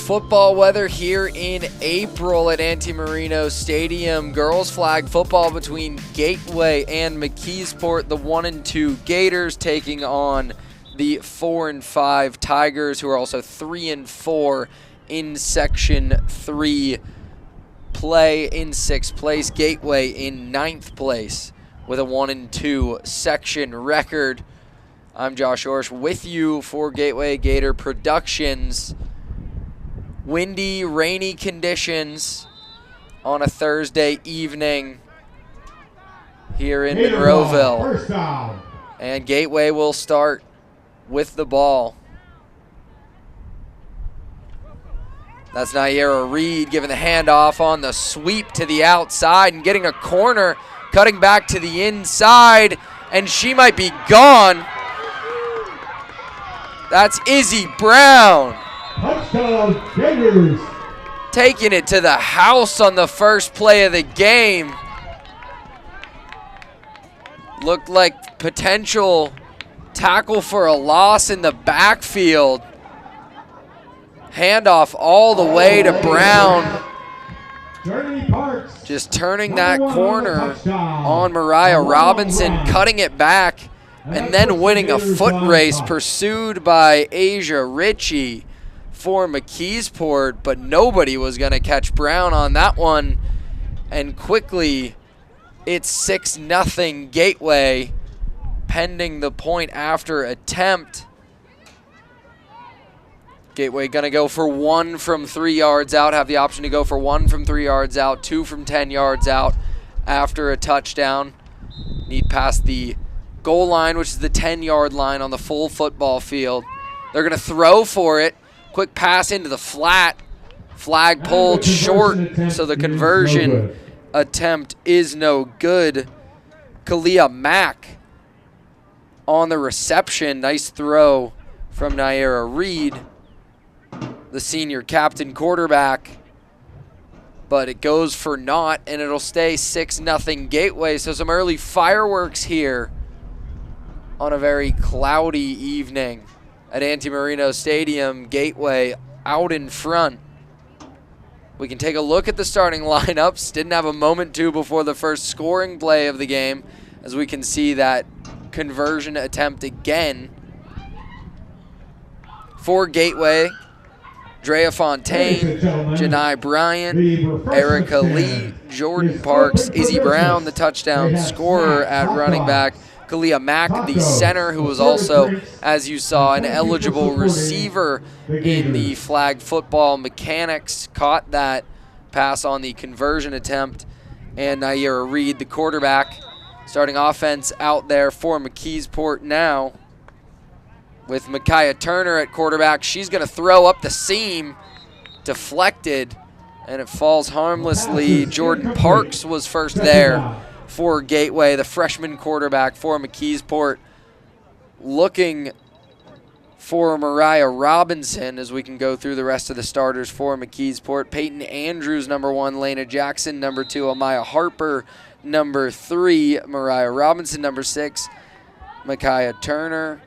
football weather here in April at Anti-Marino Stadium. Girls flag football between Gateway and McKeesport. The 1-2 Gators taking on the 4-5 Tigers, who are also 3-4 in Section 3 play. In 6th place, Gateway in 9th place with a 1-2 section record. I'm Josh Orsh with you for Gateway Gator Productions. Windy, rainy conditions on a Thursday evening here in Monroeville. And Gateway will start with the ball. That's Naara Reed giving the handoff on the sweep to the outside and getting a corner, cutting back to the inside, and she might be gone. That's Izzy Brown. Touchdown, Gators. Taking it to the house on the first play of the game. Looked like potential tackle for a loss in the backfield. Handoff all the way to Brown. Just turning that corner on Mariah Robinson, cutting it back, and then winning a foot race pursued by Asia Ritchie for McKeesport, but nobody was going to catch Brown on that one. And quickly, it's 6-0 Gateway, pending the point after attempt. Gateway going to go for 1 from 3 yards out, have the option to go for 1 from 3 yards out, 2 from 10 yards out after a touchdown. Need past the goal line, which is the 10-yard line on the full football field. They're going to throw for it. Quick pass into the flat. Flag pulled short, so the conversion attempt is no good. Kalia Mack on the reception. Nice throw from Naara Reed, the senior captain quarterback. But it goes for naught, and it'll stay 6-0 Gateway. So some early fireworks here on a very cloudy evening at Anti-Marino Stadium. Gateway out in front. We can take a look at the starting lineups. Didn't have a moment to before the first scoring play of the game, as we can see that conversion attempt again. For Gateway, Drea Fontaine, Janai Bryant, Erica Lee, Jordan Parks, Izzy Brown, the touchdown scorer at running back, Kalia Mack, the center, who was also, as you saw, an eligible receiver in the flag football mechanics, caught that pass on the conversion attempt, and Naara Reed, the quarterback. Starting offense out there for McKeesport now with Micaiah Turner at quarterback. She's going to throw up the seam, deflected, and it falls harmlessly. Jordan Parks was first there for Gateway, the freshman quarterback for McKeesport, looking for Mariah Robinson as we can go through the rest of the starters for McKeesport. Peyton Andrews, number 1, Lena Jackson, number 2, Amaya Harper, number 3, Mariah Robinson, number 6, Micaiah Turner,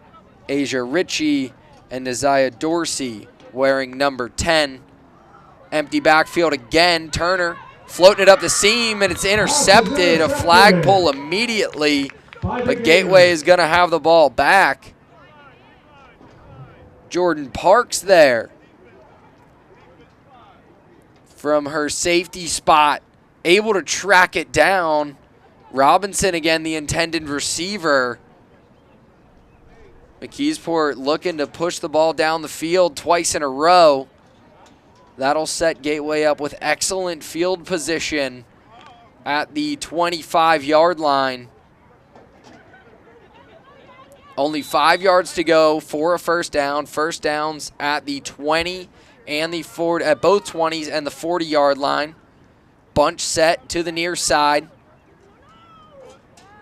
Asia Ritchie, and Isaiah Dorsey wearing number 10. Empty backfield again. Turner floating it up the seam, and it's intercepted. A flag pull immediately, but Gateway is going to have the ball back. Jordan Parks there from her safety spot, able to track it down. Robinson again, the intended receiver. McKeesport looking to push the ball down the field twice in a row. That'll set Gateway up with excellent field position at the 25-yard line. Only 5 yards to go for a first down. First downs at the 20 and the 40, at both 20s and the 40-yard line. Bunch set to the near side.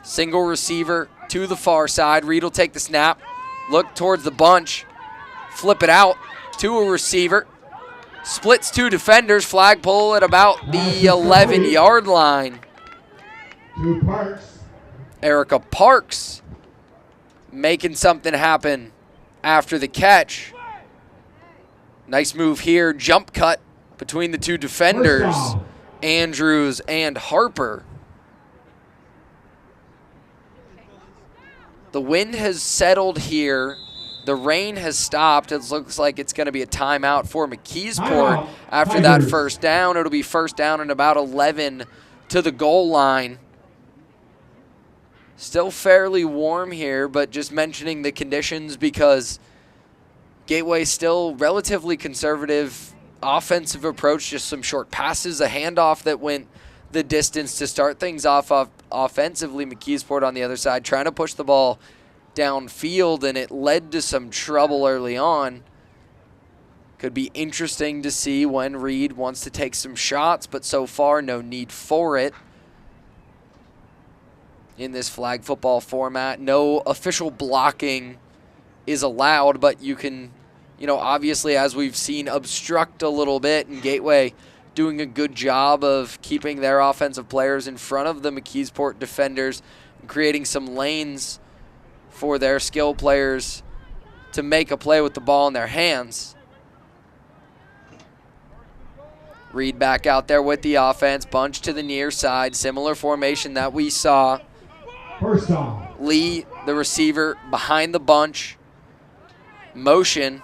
Single receiver to the far side. Reed will take the snap. Look towards the bunch. Flip it out to a receiver. Splits 2 defenders. Flag pull at about the 11-yard line. Erica Parks making something happen after the catch. Nice move here. Jump cut between the two defenders, Andrews and Harper. The wind has settled here. The rain has stopped. It looks like it's going to be a timeout for McKeesport after that first down. It'll be first down and about 11 to the goal line. Still fairly warm here, but just mentioning the conditions because Gateway still relatively conservative offensive approach, just some short passes, a handoff that went the distance to start things off offensively. McKeesport on the other side trying to push the ball downfield, and it led to some trouble early on. Could be interesting to see when Reed wants to take some shots, but so far no need for it. In this flag football format, no official blocking is allowed, but you can, obviously, as we've seen, obstruct a little bit, and Gateway doing a good job of keeping their offensive players in front of the McKeesport defenders and creating some lanes for their skill players to make a play with the ball in their hands. Reed back out there with the offense, bunch to the near side, similar formation that we saw. First down. Lee, the receiver, behind the bunch. Motion.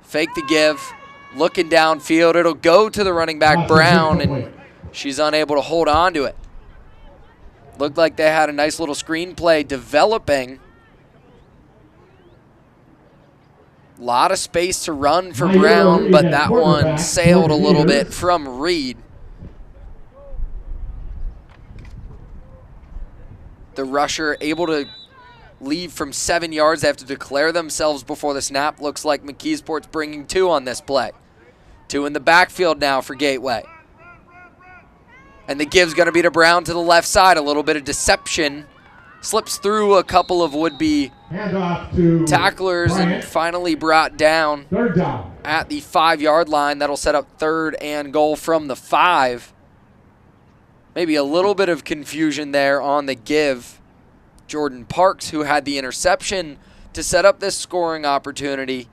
Fake the give. Looking downfield. It'll go to the running back, Brown, and she's unable to hold on to it. Looked like they had a nice little screenplay developing. A lot of space to run for Brown, but that one sailed a little bit from Reed. The rusher able to leave from 7 yards. They have to declare themselves before the snap. Looks like McKeesport's bringing 2 on this play. 2 in the backfield now for Gateway. And the give's going to be to Brown to the left side. A little bit of deception. Slips through a couple of would-be tacklers and finally brought down at the 5-yard line. That'll set up 3rd and goal from the 5. Maybe a little bit of confusion there on the give. Jordan Parks, who had the interception to set up this scoring opportunity,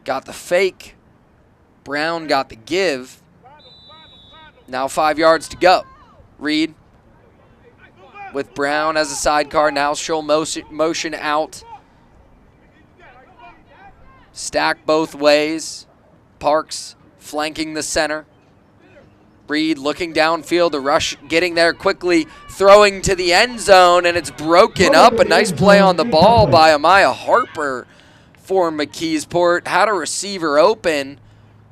got the fake. Brown got the give. Now 5 yards to go. Reed with Brown as a sidecar. Now show motion out. Stack both ways. Parks flanking the center. Reed looking downfield. The rush getting there quickly. Throwing to the end zone, and it's broken up. A nice play on the ball by Amaya Harper for McKeesport. Had a receiver open.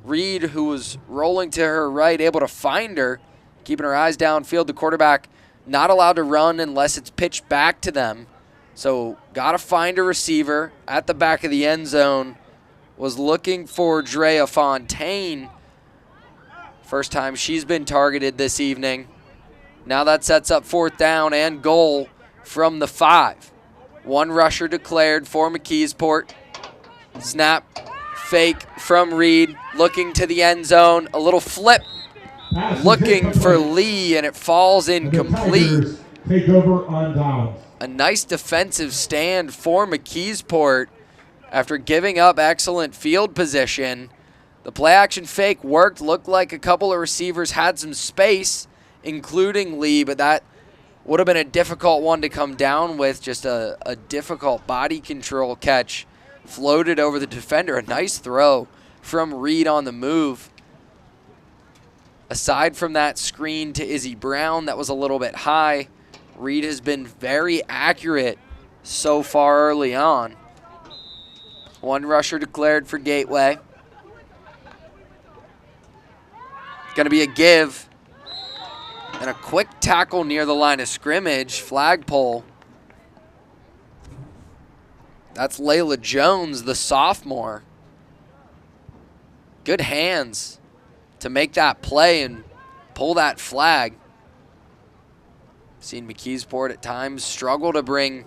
Reed, who was rolling to her right, able to find her. Keeping her eyes downfield. The quarterback not allowed to run unless it's pitched back to them. So got to find a receiver at the back of the end zone. Was looking for Drea Fontaine. First time she's been targeted this evening. Now that sets up 4th down and goal from the 5. 1 rusher declared for McKeesport. Snap, fake from Reed. Looking to the end zone. A little flip. Looking for Lee, and it falls incomplete. Take over on downs. A nice defensive stand for McKeesport after giving up excellent field position. The play-action fake worked. Looked like a couple of receivers had some space, including Lee, but that would have been a difficult one to come down with. Just a difficult body control catch. Floated over the defender. A nice throw from Reed on the move. Aside from that screen to Izzy Brown, that was a little bit high. Reed has been very accurate so far early on. 1 rusher declared for Gateway. Going to be a give. And a quick tackle near the line of scrimmage. Flagpole. That's Leila Jones, the sophomore. Good hands to make that play and pull that flag. Seen McKeesport at times struggle to bring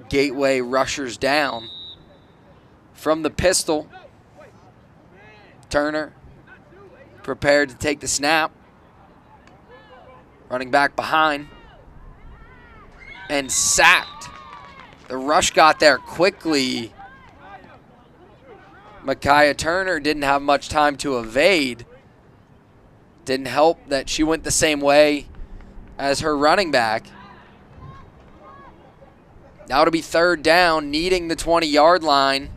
Gateway rushers down. From the pistol, Turner prepared to take the snap. Running back behind. And sacked The rush got there quickly. Micaiah Turner didn't have much time to evade. Didn't help that she went the same way as her running back. Now it'll be third down, needing the 20-yard line.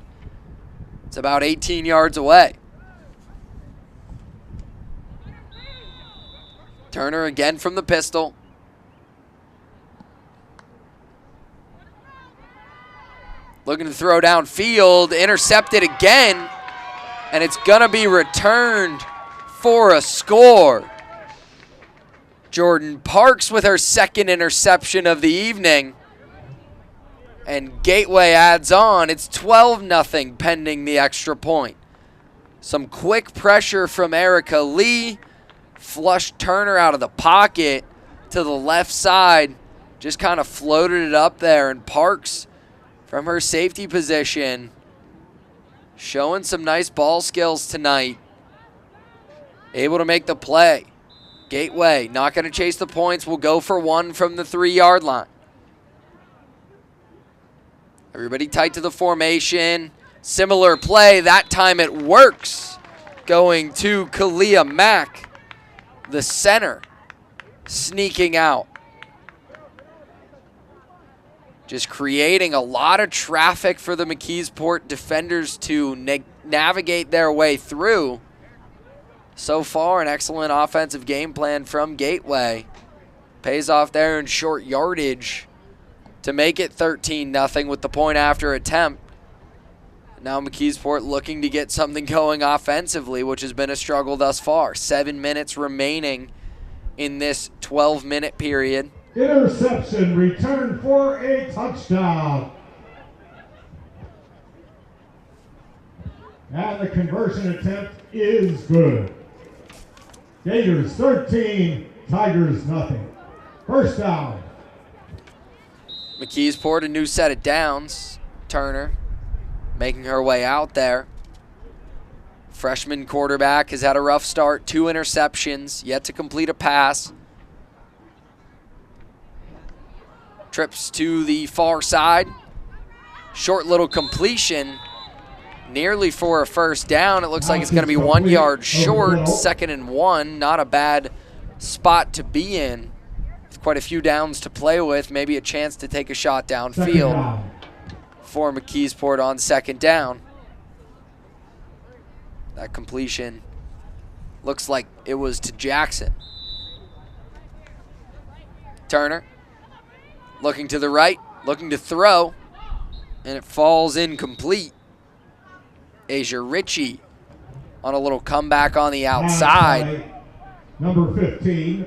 It's about 18 yards away. Turner again from the pistol. Looking to throw downfield, intercepted again, and it's going to be returned for a score. Jordan Parks with her second interception of the evening. And Gateway adds on. It's 12-0 pending the extra point. Some quick pressure from Erica Lee. Flushed Turner out of the pocket to the left side. Just kind of floated it up there. And Parks, from her safety position, showing some nice ball skills tonight. Able to make the play. Gateway not going to chase the points. Will go for one from the 3-yard line. Everybody tight to the formation. Similar play. That time it works. Going to Kalia Mack, the center, sneaking out. Just creating a lot of traffic for the McKeesport defenders to navigate their way through. So far, an excellent offensive game plan from Gateway. Pays off there in short yardage to make it 13-0 with the point after attempt. Now McKeesport looking to get something going offensively, which has been a struggle thus far. 7 minutes remaining in this 12-minute period. Interception, return for a touchdown. And the conversion attempt is good. Gators 13, Tigers nothing. First down. McKeesport, a new set of downs. Turner making her way out there. Freshman quarterback has had a rough start. 2 interceptions, yet to complete a pass. Trips to the far side. Short little completion. Nearly for a first down. It looks like it's going to be 1 yard short. 2nd and 1. Not a bad spot to be in. With quite a few downs to play with. Maybe a chance to take a shot downfield for McKeesport on 2nd down. That completion looks like it was to Jackson. Turner looking to the right, looking to throw, and it falls incomplete. Asia Ritchie on a little comeback on the outside. Number 15,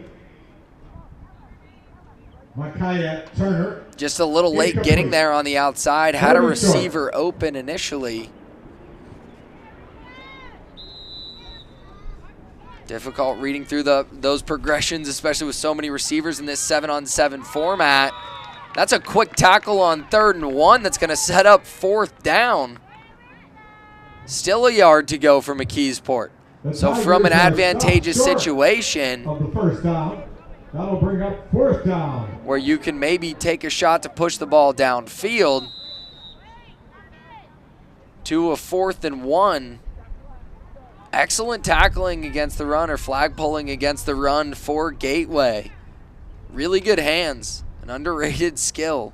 Micaiah Turner. Just a little late getting there on the outside. Had a receiver open initially. Difficult reading through those progressions, especially with so many receivers in this 7-on-7 format. That's a quick tackle on 3rd and 1 that's going to set up 4th down. Still a yard to go for McKeesport. So from an advantageous situation of the first down, that'll bring up 4th down, where you can maybe take a shot to push the ball downfield, to a 4th and 1. Excellent tackling against the run, or flag pulling against the run for Gateway. Really good hands, an underrated skill.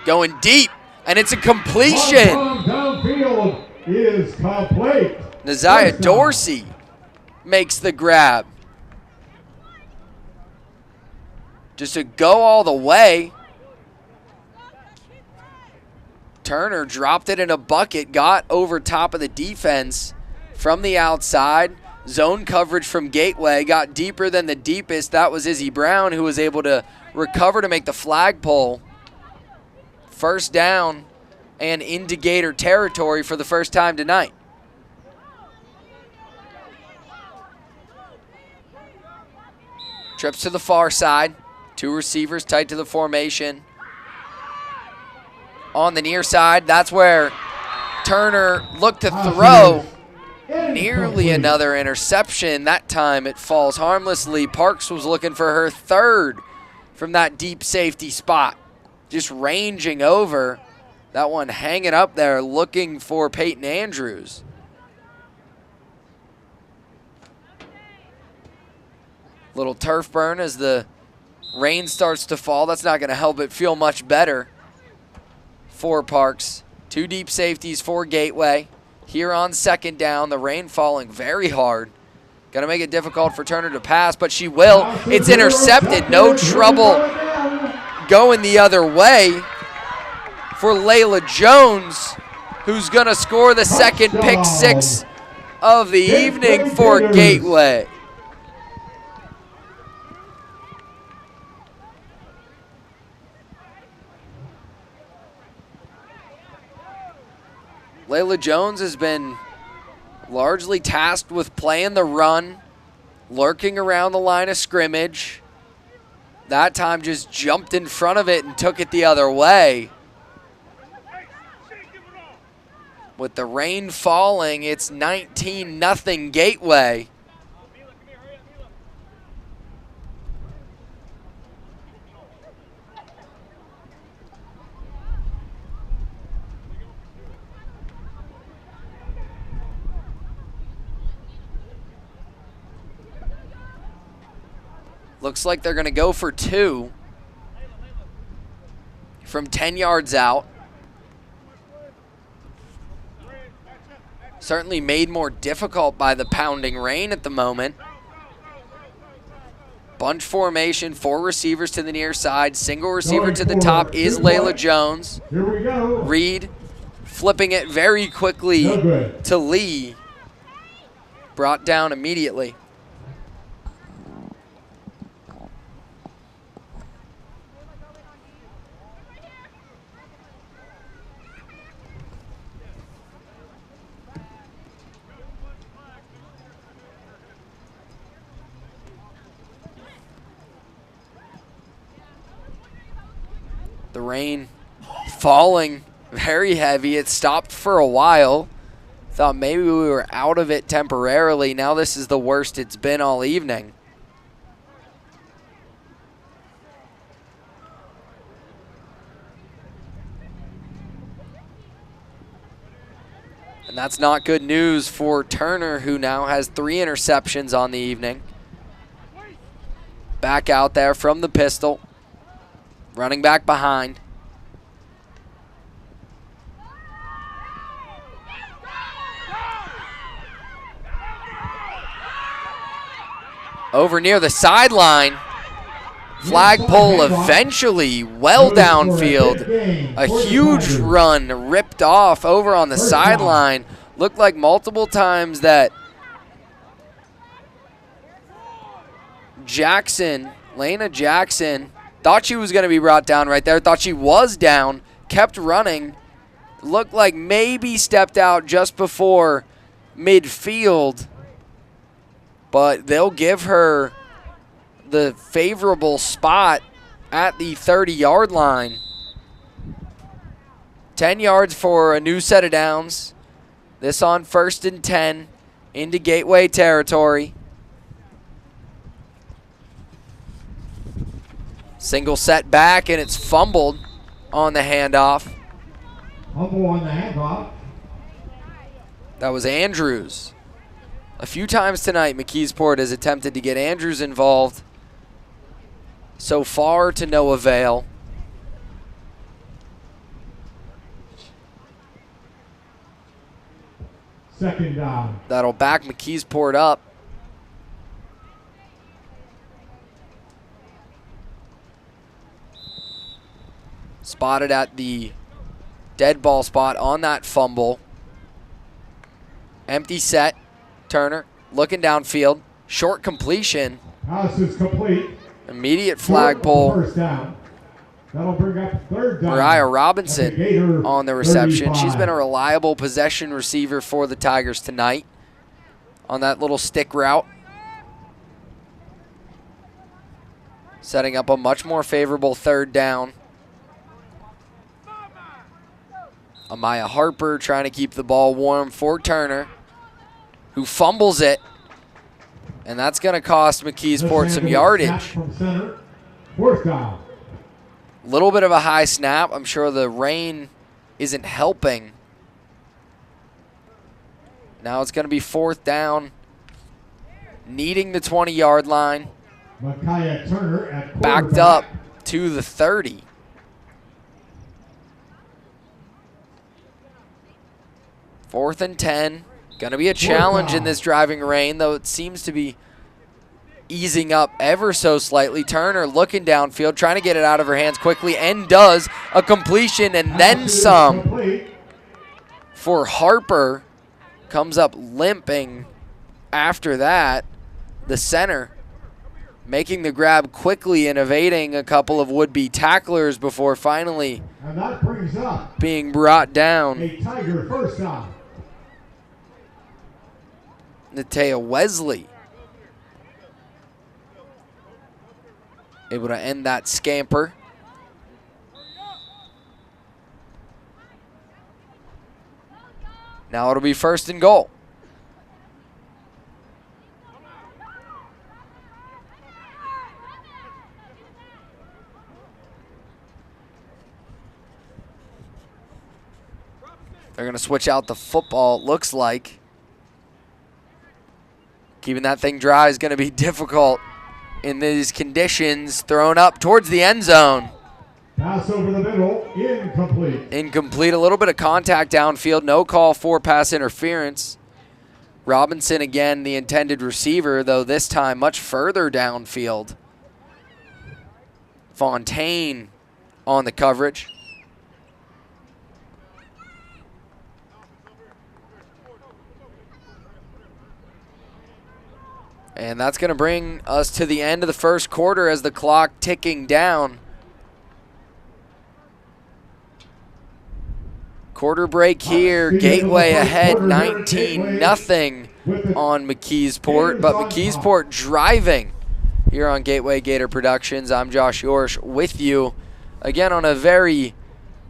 Going deep, and it's a completion. Downfield is complete. Naziah Dorsey makes the grab. Just to go all the way. Turner dropped it in a bucket, got over top of the defense from the outside. Zone coverage from Gateway, got deeper than the deepest. That was Izzy Brown, who was able to recover to make the flagpole. First down and into Gator territory for the first time tonight. Trips to the far side. 2 receivers tight to the formation. On the near side, that's where Turner looked to throw. nearly another interception. That time it falls harmlessly. Parks was looking for her third from that deep safety spot. Just ranging over. That one hanging up there looking for Peyton Andrews. Little turf burn as the rain starts to fall. That's not going to help it feel much better for Parks. Two deep safeties for Gateway. Here on second down, the rain falling very hard. Going to make it difficult for Turner to pass, but she will. It's intercepted. No trouble going the other way for Leila Jones, who's going to score the second pick six of the evening for Gateway. Leila Jones has been largely tasked with playing the run, lurking around the line of scrimmage. That time just jumped in front of it and took it the other way. With the rain falling, it's 19-0 Gateway. Looks like they're going to go for two from 10 yards out. Certainly made more difficult by the pounding rain at the moment. Bunch formation, four receivers to the near side. Single receiver to the top is Leila Jones. Here we go. Reed flipping it very quickly to Lee. Brought down immediately. The rain falling very heavy. It stopped for a while. Thought maybe we were out of it temporarily. Now this is the worst it's been all evening. And that's not good news for Turner, who now has 3 interceptions on the evening. Back out there from the pistol. Running back behind. Over near the sideline. Flagpole eventually well downfield. A huge run ripped off over on the sideline. Looked like multiple times that Lena Jackson, thought she was going to be brought down right there. Thought she was down. Kept running. Looked like maybe stepped out just before midfield. But they'll give her the favorable spot at the 30-yard line. 10 yards for a new set of downs. This on 1st and 10 into Gateway territory. Single set back, and it's fumbled on the handoff. Fumble on the handoff. That was Andrews. A few times tonight, McKeesport has attempted to get Andrews involved. So far to no avail. Second down. That'll back McKeesport up. Spotted at the dead ball spot on that fumble. Empty set. Turner looking downfield. Short completion. Pass is complete. Immediate flagpole. First down. That'll bring up third down. Mariah Robinson on the reception. 35. She's been a reliable possession receiver for the Tigers tonight on that little stick route. Setting up a much more favorable third down. Amaya Harper trying to keep the ball warm for Turner, who fumbles it. And that's going to cost McKeesport some yardage. From center. 4th down. Little bit of a high snap. I'm sure the rain isn't helping. Now it's going to be 4th down. Needing the 20-yard line. Turner at backed up to the 30. Fourth and 10. Going to be a challenge in this driving rain, though it seems to be easing up ever so slightly. Turner looking downfield, trying to get it out of her hands quickly, and does a completion and then some for Harper. Comes up limping after that. The center making the grab quickly and evading a couple of would-be tacklers before finally being brought down. A Tiger first down. Natea Wesley able to end that scamper. Now it'll be 1st and goal. They're going to switch out the football, it looks like. Keeping that thing dry is going to be difficult in these conditions. Thrown up towards the end zone. Pass over the middle, incomplete. Incomplete, a little bit of contact downfield. No call for pass interference. Robinson again, the intended receiver, though this time much further downfield. Fontaine on the coverage. And that's going to bring us to the end of the first quarter as the clock ticking down. Quarter break here. Gateway ahead 19-0 on McKeesport. But McKeesport driving here on Gateway Gator Productions. I'm Josh Yorsh with you again on a very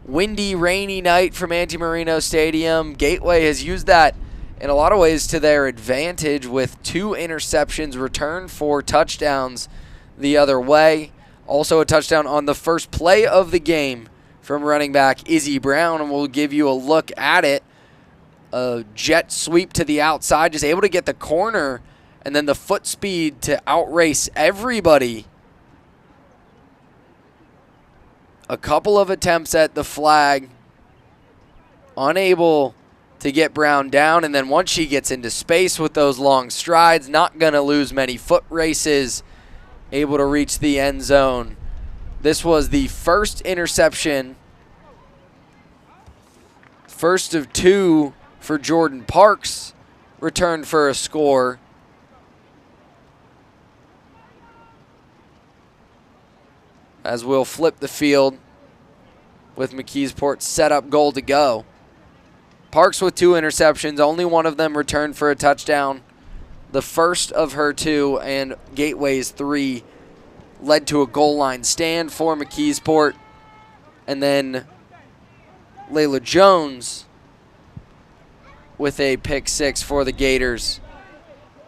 windy, rainy night from Anti-Marino Stadium. Gateway has used that in a lot of ways to their advantage with 2 interceptions returned for touchdowns the other way. Also a touchdown on the first play of the game from running back Izzy Brown, and we'll give you a look at it. A jet sweep to the outside, just able to get the corner, and then the foot speed to outrace everybody. A couple of attempts at the flag, unable to get Brown down, and then once she gets into space with those long strides, not going to lose many foot races, able to reach the end zone. This was the first interception, first of 2 for Jordan Parks, returned for a score. As we'll flip the field with McKeesport's setup goal to go. Parks with 2 interceptions, only one of them returned for a touchdown. The first of her 2 and Gateway's 3 led to a goal line stand for McKeesport. And then Leila Jones with a pick 6 for the Gators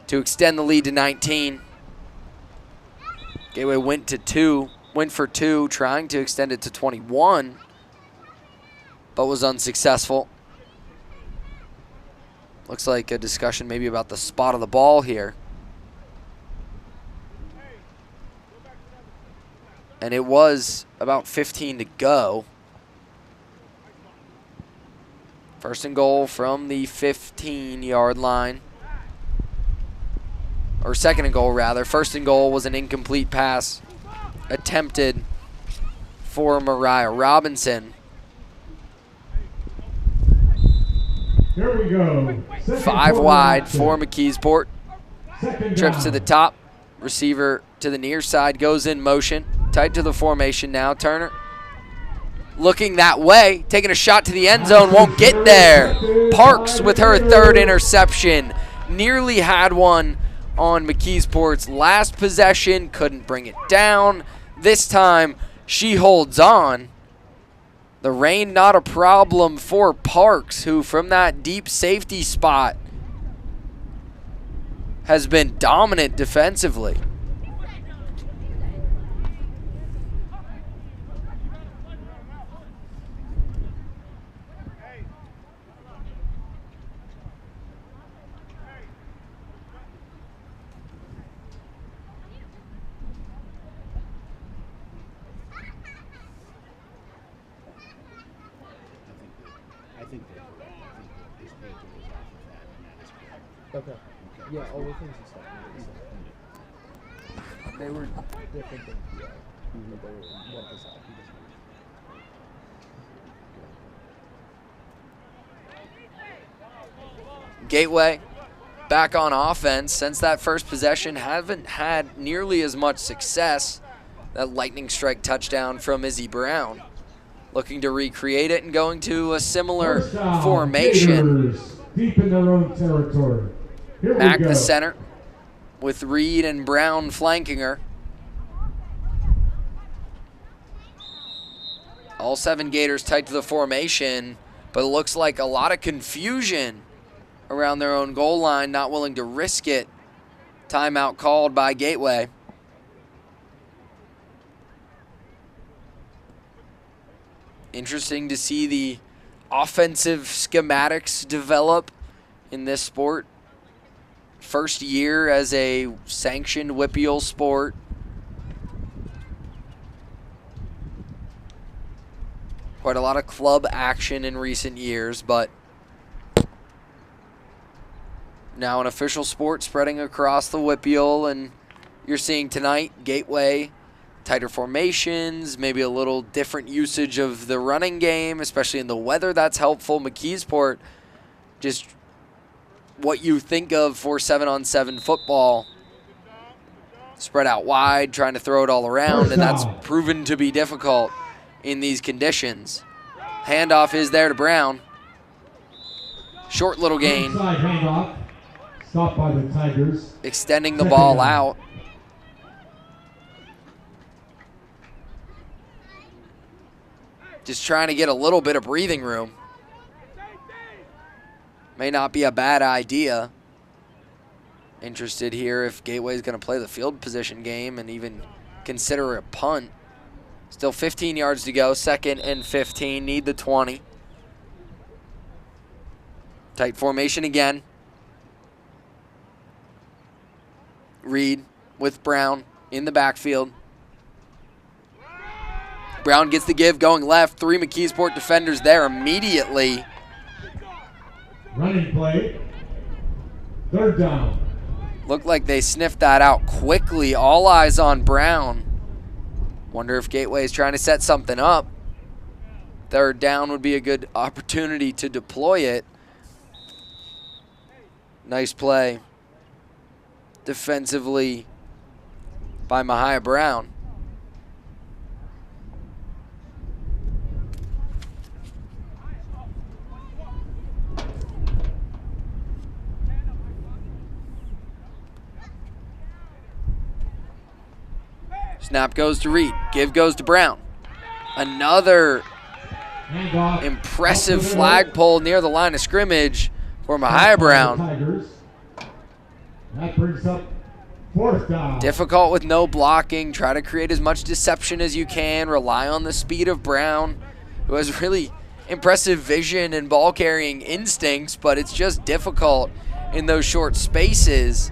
to extend the lead to 19. Gateway went for 2, trying to extend it to 21, but was unsuccessful. Looks like a discussion maybe about the spot of the ball here. And it was about 15 to go. First and goal from the 15-yard line. Or second and goal, rather. First and goal was an incomplete pass attempted for Mariah Robinson. Here we go. 5 wide for McKeesport. Trips to the top. Receiver to the near side, goes in motion. Tight to the formation now. Turner looking that way, taking a shot to the end zone, won't get there. Parks with her 3rd interception. Nearly had one on McKeesport's last possession, couldn't bring it down. This time she holds on. The rain not a problem for Parks, who from that deep safety spot has been dominant defensively. Okay. Yeah, all the things and stuff. They were different than PA. But they were what was that? Gateway back on offense. Since that first possession, haven't had nearly as much success. That lightning strike touchdown from Izzy Brown. Looking to recreate it and going to a similar formation. Gators, deep in their own territory. Here Mack we go. the center with Reed and Brown flanking her. All 7 Gators tight to the formation, but it looks like a lot of confusion around their own goal line, not willing to risk it. Timeout called by Gateway. Interesting to see the offensive schematics develop in this sport. First year as a sanctioned WPIAL sport. Quite a lot of club action in recent years, but now an official sport spreading across the WPIAL, and you're seeing tonight Gateway, tighter formations, maybe a little different usage of the running game, especially in the weather. That's helpful. McKeesport, just what you think of for 7-on-7 football. Spread out wide, trying to throw it all around, and that's proven to be difficult in these conditions. Handoff is there to Brown. Short little gain. Inside handoff. Stopped by the Tigers. Extending the ball out. Just trying to get a little bit of breathing room. May not be a bad idea. Interested here if Gateway's going to play the field position game and even consider a punt. Still 15 yards to go, 2nd and 15, need the 20. Tight formation again. Reed with Brown in the backfield. Brown gets the give, going left. 3 McKeesport defenders there immediately. Running play. 3rd down. Looked like they sniffed that out quickly. All eyes on Brown. Wonder if Gateway is trying to set something up. 3rd down would be a good opportunity to deploy it. Nice play defensively by Mahia Brown. Snap goes to Reed. Give goes to Brown. Another impressive flagpole near the line of scrimmage for Mahia Brown. That brings up 4th down. Difficult with no blocking. Try to create as much deception as you can. Rely on the speed of Brown, who has really impressive vision and ball carrying instincts, but it's just difficult in those short spaces.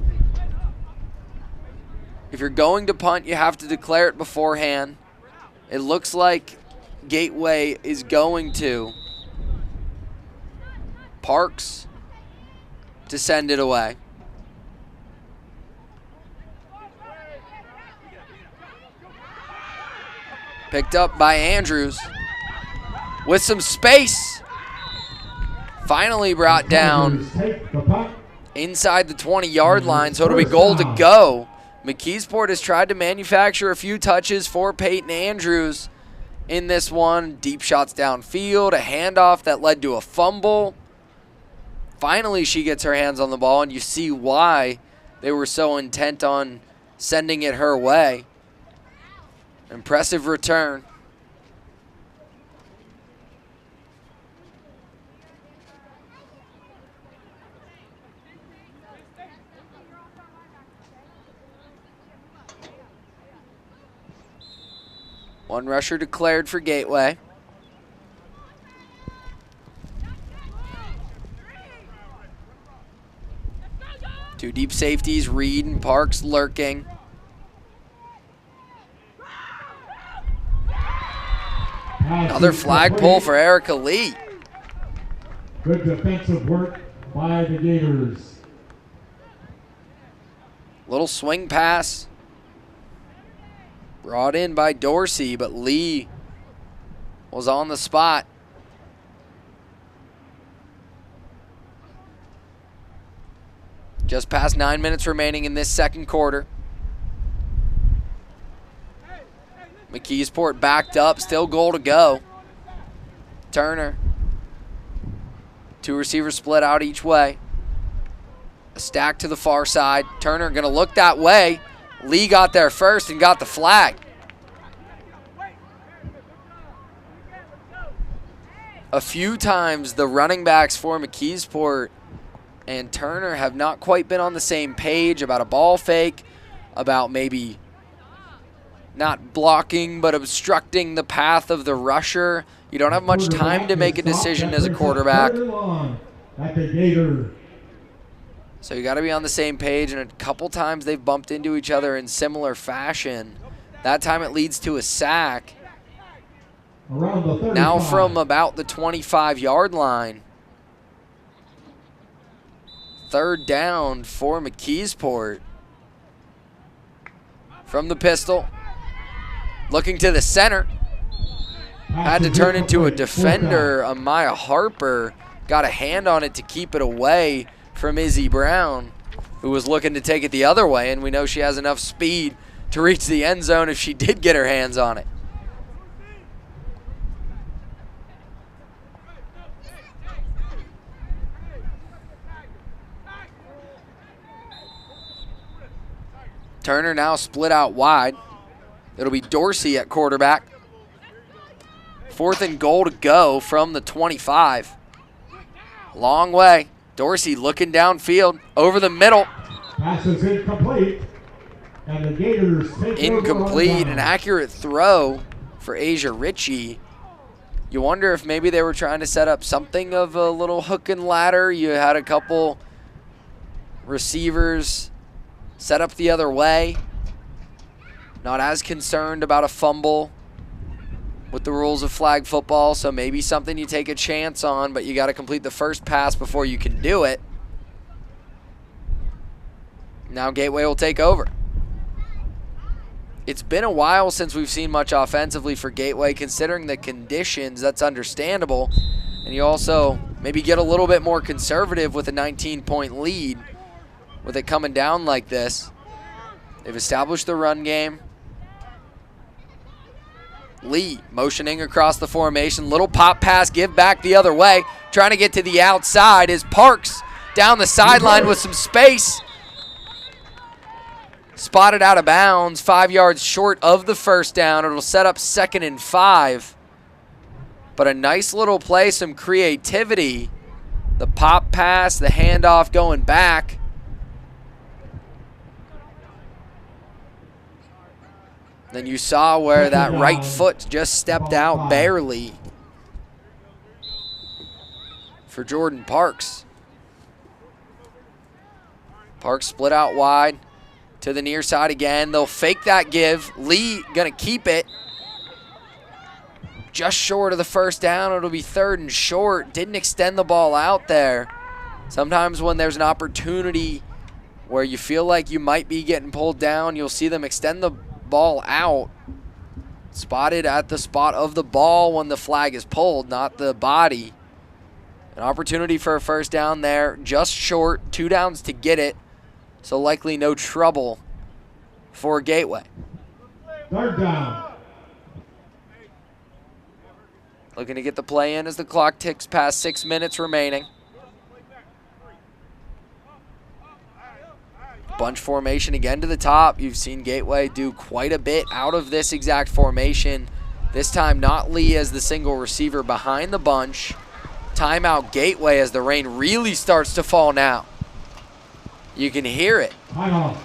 If you're going to punt, you have to declare it beforehand. It looks like Gateway is going to. Parks to send it away. Picked up by Andrews with some space. Finally brought down inside the 20-yard line, so it'll be goal to go. McKeesport has tried to manufacture a few touches for Peyton Andrews in this one. Deep shots downfield, a handoff that led to a fumble. Finally, she gets her hands on the ball, and you see why they were so intent on sending it her way. Impressive return. One rusher declared for Gateway. Two deep safeties, Reed and Parks lurking. Another flagpole for Erica Lee. Good defensive work by the Gators. Little swing pass. Brought in by Dorsey, but Lee was on the spot. Just past 9 minutes remaining in this second quarter. McKeesport backed up, still goal to go. Turner. Two receivers split out each way. A stack to the far side. Turner gonna look that way. Lee got there first and got the flag. A few times the running backs for McKeesport and Turner have not quite been on the same page about a ball fake, about maybe not blocking but obstructing the path of the rusher. You don't have much time to make a decision as a quarterback. So you got to be on the same page, and a couple times they've bumped into each other in similar fashion. That time it leads to a sack. Now from about the 25-yard line. Third down for McKeesport. From the pistol. Looking to the center. Had to turn into a defender. Amaya Harper got a hand on it to keep it away from Izzy Brown, who was looking to take it the other way, and we know she has enough speed to reach the end zone if she did get her hands on it. Turner now split out wide. It'll be Dorsey at quarterback. 4th and goal to go from the 25. Long way. Dorsey looking downfield, over the middle. Pass is incomplete. And the Gators take incomplete, an accurate throw for Asia Ritchie. You wonder if maybe they were trying to set up something of a little hook and ladder. You had a couple receivers set up the other way. Not as concerned about a fumble with the rules of flag football, so maybe something you take a chance on, but you got to complete the first pass before you can do it. Now Gateway will take over. It's been a while since we've seen much offensively for Gateway, considering the conditions. That's understandable. And you also maybe get a little bit more conservative with a 19-point lead with it coming down like this. They've established the run game. Lee motioning across the formation. Little pop pass, give back the other way. Trying to get to the outside is Parks down the sideline with some space. Spotted out of bounds, 5 yards short of the first down. It'll set up 2nd and 5. But a nice little play, some creativity. The pop pass, the handoff going back. Then you saw where that right foot just stepped out barely for Jordan Parks. Parks split out wide to the near side again. They'll fake that give. Lee gonna keep it. Just short of the first down. It'll be 3rd and short. Didn't extend the ball out there. Sometimes when there's an opportunity where you feel like you might be getting pulled down, you'll see them extend the ball out. Spotted at the spot of the ball when the flag is pulled, not the body. An opportunity for a first down there, just short, 2 downs to get it, so likely no trouble for Gateway. 3rd down. Looking to get the play in as the clock ticks past 6 minutes remaining. Bunch formation again to the top. You've seen Gateway do quite a bit out of this exact formation. This time not Lee as the single receiver behind the bunch. Timeout Gateway as the rain really starts to fall now. You can hear it. Timeout.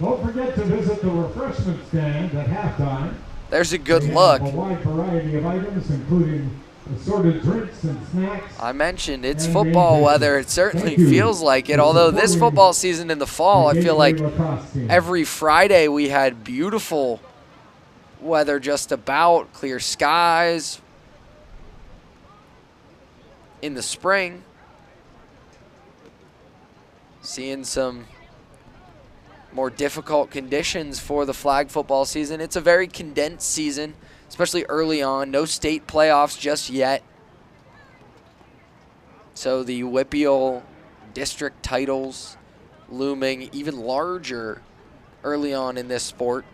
Don't forget to visit the refreshment stand at halftime. There's a good They have look. a wide variety of items, including assorted drinks and snacks. I mentioned it's And football game weather. It pictures. certainly Thank you feels like it. for Although this supporting football season in the fall, I the feel like Gateway lacrosse team. every Friday we had beautiful weather, just about clear skies. In the spring, seeing some more difficult conditions for the flag football season. It's a very condensed season, especially early on. No state playoffs just yet. So the WPIAL district titles looming even larger early on in this sport.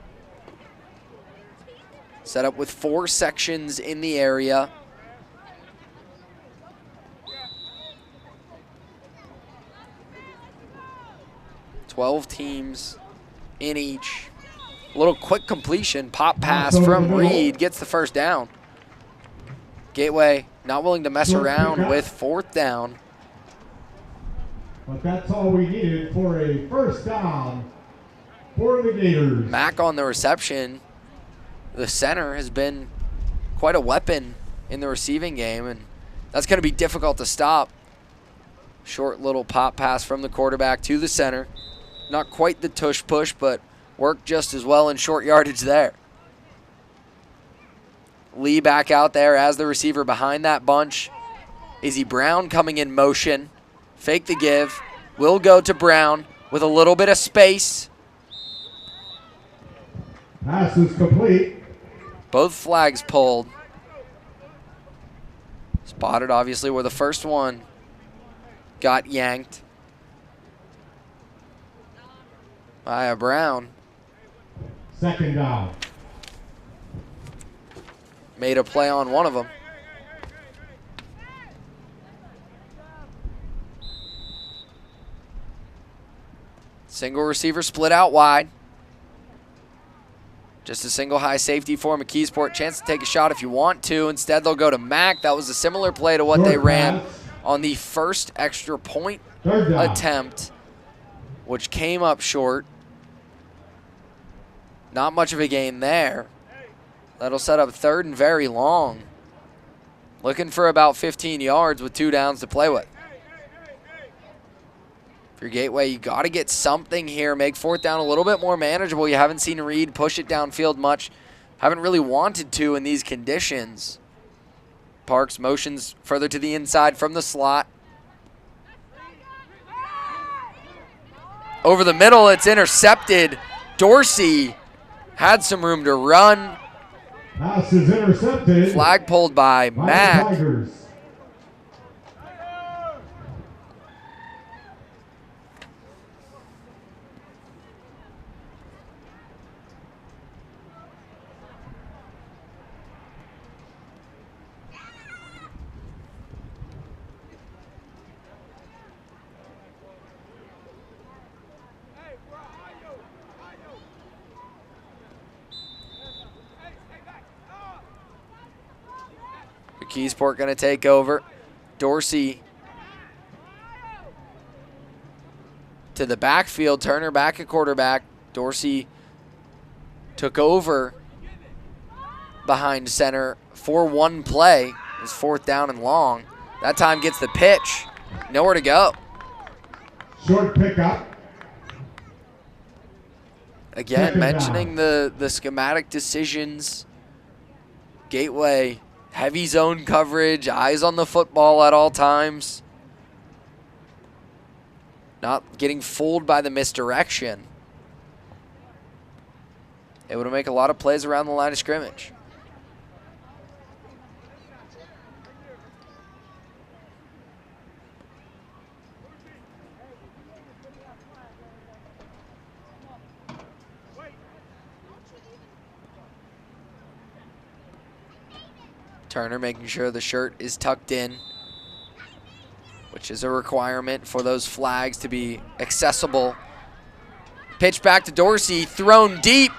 Set up with 4 sections in the area. Twelve teams in each. A little quick completion, pop pass from Reed, gets the first down. Gateway not willing to mess around with 4th down. But that's all we needed for a first down for the Gators. Mack on the reception. The center has been quite a weapon in the receiving game, and that's going to be difficult to stop. Short little pop pass from the quarterback to the center. Not quite the tush push, but worked just as well in short yardage there. Lee back out there as the receiver behind that bunch. Izzy Brown coming in motion. Fake the give. Will go to Brown with a little bit of space. Pass is complete. Both flags pulled. Spotted, obviously, where the first one got yanked. Brown Second down. made a play on one of them. Single receiver split out wide. Just a single high safety for McKeesport. Chance to take a shot if you want to. Instead, they'll go to Mack. That was a similar play to what they ran on the first extra point attempt, which came up short. Not much of a gain there. That'll set up 3rd and very long. Looking for about 15 yards with 2 downs to play with. For your Gateway, you got to get something here. Make 4th down a little bit more manageable. You haven't seen Reed push it downfield much. Haven't really wanted to in these conditions. Parks motions further to the inside from the slot. Over the middle, it's intercepted. Dorsey had some room to run. Pass is intercepted. Flag pulled by Mack. Tigers. McKeesport going to take over. Dorsey to the backfield. Turner back at quarterback. Dorsey took over behind center for one play. It was 4th down and long. That time gets the pitch. Nowhere to go. Short pickup. Again, mentioning the schematic decisions. Gateway, heavy zone coverage, eyes on the football at all times. Not getting fooled by the misdirection. Able to make a lot of plays around the line of scrimmage. Turner making sure the shirt is tucked in, which is a requirement for those flags to be accessible. Pitch back to Dorsey, thrown deep.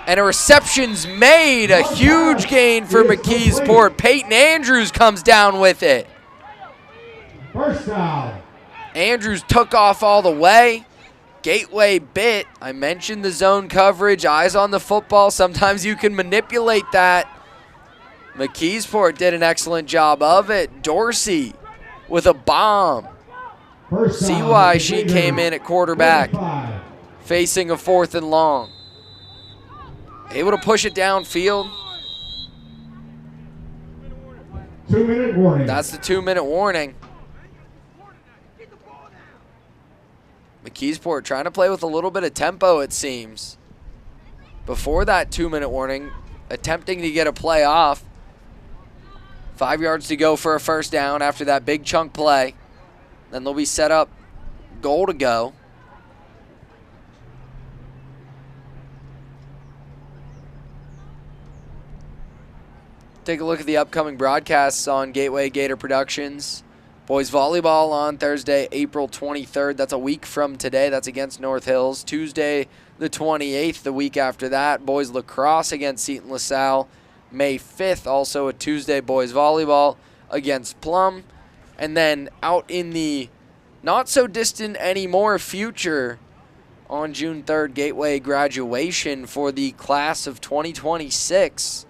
And a reception's made. A huge gain for McKeesport. Peyton Andrews comes down with it. First down. Andrews took off all the way. Gateway bit. I mentioned the zone coverage, eyes on the football. Sometimes you can manipulate that. McKeesport did an excellent job of it. Dorsey with a bomb. See why she came in at quarterback, facing a 4th and long. Able to push it downfield. 2-minute warning. That's the 2-minute warning. McKeesport trying to play with a little bit of tempo, it seems. Before that 2-minute warning, attempting to get a play off. 5 yards to go for a first down after that big chunk play. Then they'll be set up, goal to go. Take a look at the upcoming broadcasts on Gateway Gator Productions. Boys volleyball on Thursday, April 23rd. That's a week from today. That's against North Hills. Tuesday, the 28th, the week after that. Boys lacrosse against Seton LaSalle. May 5th, also a Tuesday, boys volleyball against Plum. And then out in the not so distant anymore future, on June 3rd, Gateway graduation for the class of 2026.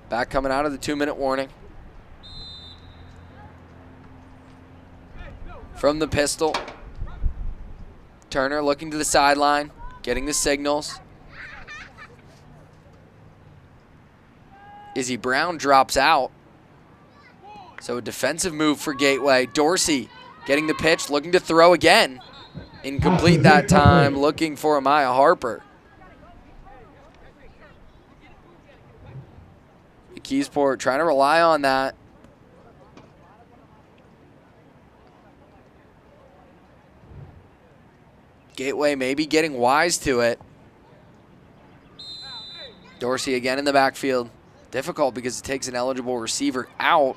Back coming out of the 2-minute warning. From the pistol. Turner looking to the sideline, getting the signals. Izzy Brown drops out. So a defensive move for Gateway. Dorsey getting the pitch, looking to throw again. Incomplete that time, looking for Amaya Harper. McKeesport trying to rely on that. Gateway maybe getting wise to it. Dorsey again in the backfield. Difficult because it takes an eligible receiver out.